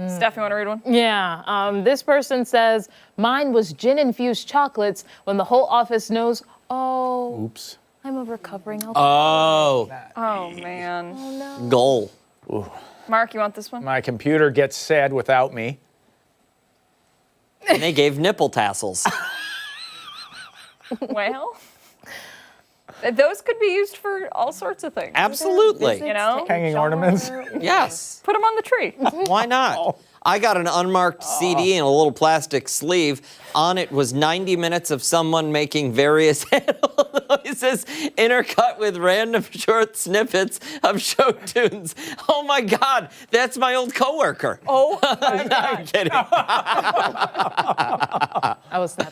B: Steph, you want to read one?
N: Yeah, this person says, mine was gin-infused chocolates when the whole office knows, oh,
C: Oops.
N: I'm a recovering alcoholic.
A: Oh,
B: Oh, man.
A: goal.
B: Mark, you want this one?
C: My computer gets sad without me.
A: And they gave nipple tassels.
B: Well, those could be used for all sorts of things.
A: Absolutely.
B: You know?
C: Hanging ornaments.
A: Yes.
B: Put them on the tree.
A: Why not? I got an unmarked CD in a little plastic sleeve. On it was 90 minutes of someone making various animal noises intercut with random short snippets of show tunes. Oh my God, that's my old coworker.
B: Oh,
A: No, I'm kidding.
N: I was not.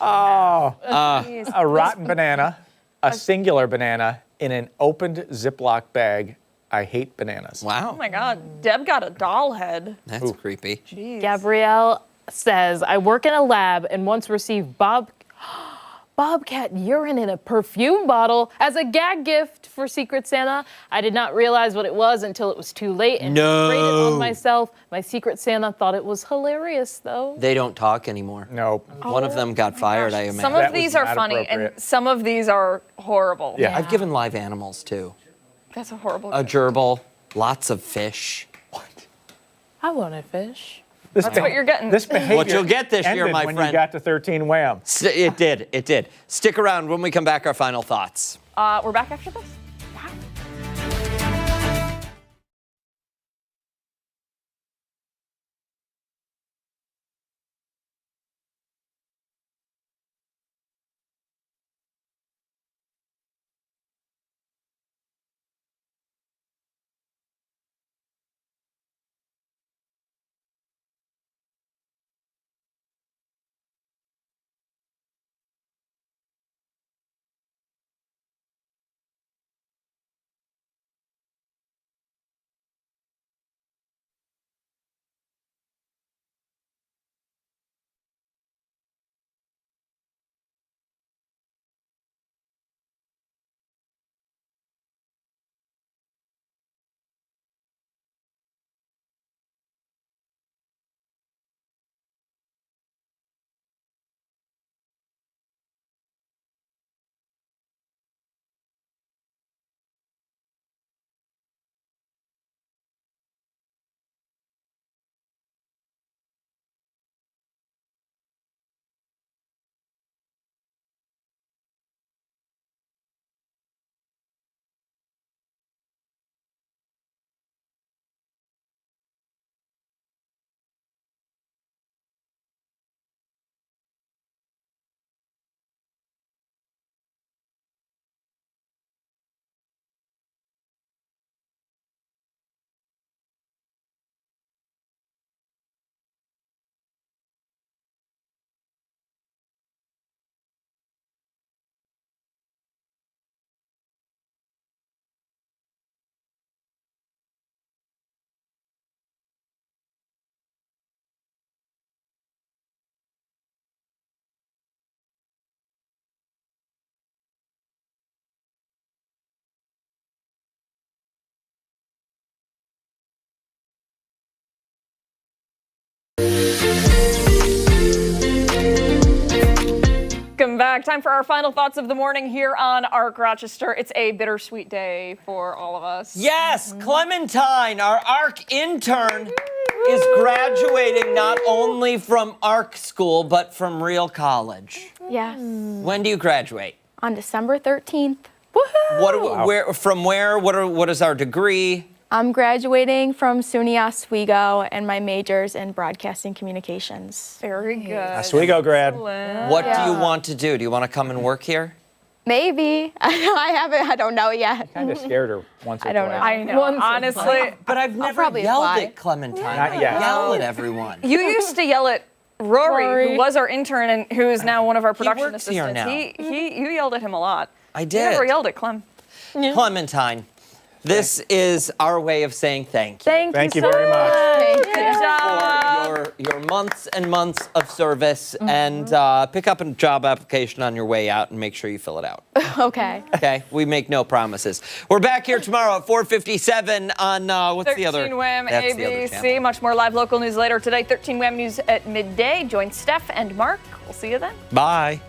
C: A rotten banana, a singular banana in an opened Ziploc bag. I hate bananas.
B: Oh
A: Wow,
B: my God. Deb got a doll head.
A: that's creepy.
B: Jeez.
N: Gabrielle says, I work in a lab and once received bobcat urine in a perfume bottle as a gag gift for Secret Santa. I did not realize what it was until it was too late and sprayed it on myself. My Secret Santa thought it was hilarious, though.
A: They don't talk anymore.
C: Nope.
A: One of them got fired, I imagine.
B: Some
C: That
B: of
C: was
B: these are
C: not
B: funny and
C: appropriate.
B: some of these are horrible.
C: Yeah.
A: I've given live animals too.
B: That's a horrible
A: A gerbil, lots of fish.
N: I wanted fish.
B: That's what you're getting.
C: This behavior
A: What you'll get this year,
C: ended
A: my
C: when
A: friend.
C: you got to 13 wham.
A: It did, it did. Stick around. When we come back, our final thoughts.
B: We're back after this? Welcome back. Time for our final thoughts of the morning here on ARC Rochester. It's a bittersweet day for all of us.
A: Yes, Clementine, our ARC intern, is graduating not only from ARC school, but from real college.
G: Yes.
A: When do you graduate?
G: On December 13th.
A: What? Where? From where? What is our degree?
G: I'm graduating from SUNY Oswego, and my major's in broadcasting communications.
B: Very good.
C: Oswego grad.
A: What do you want to do? Do you want to come and work here?
G: Maybe. I don't know yet.
C: Kind of scared her once or
G: I don't
C: twice.
G: know.
B: I know, honestly.
A: But I've never
G: probably
A: yelled
G: apply.
A: at Clementine.
C: Not
A: I
C: yet.
A: yell at everyone.
B: You used to yell at Rory, who was our intern and who is now one of our production
A: works here
B: assistants.
A: now.
B: You yelled at him a lot.
A: I
B: You
A: did.
B: never yelled at Clem.
A: Clementine, this is our way of saying thank you.
C: Thank you very much.
B: Good job.
A: For your months and months of service, and pick up a job application on your way out and make sure you fill it out.
G: Okay.
A: Okay, we make no promises. We're back here tomorrow at 4:57 on what's the other?
B: 13 Wham,
A: That's the other
B: ABC.
A: channel.
B: Much more live local news later today. 13 Wham News at midday. Join Steph and Mark. We'll see you then.
A: Bye.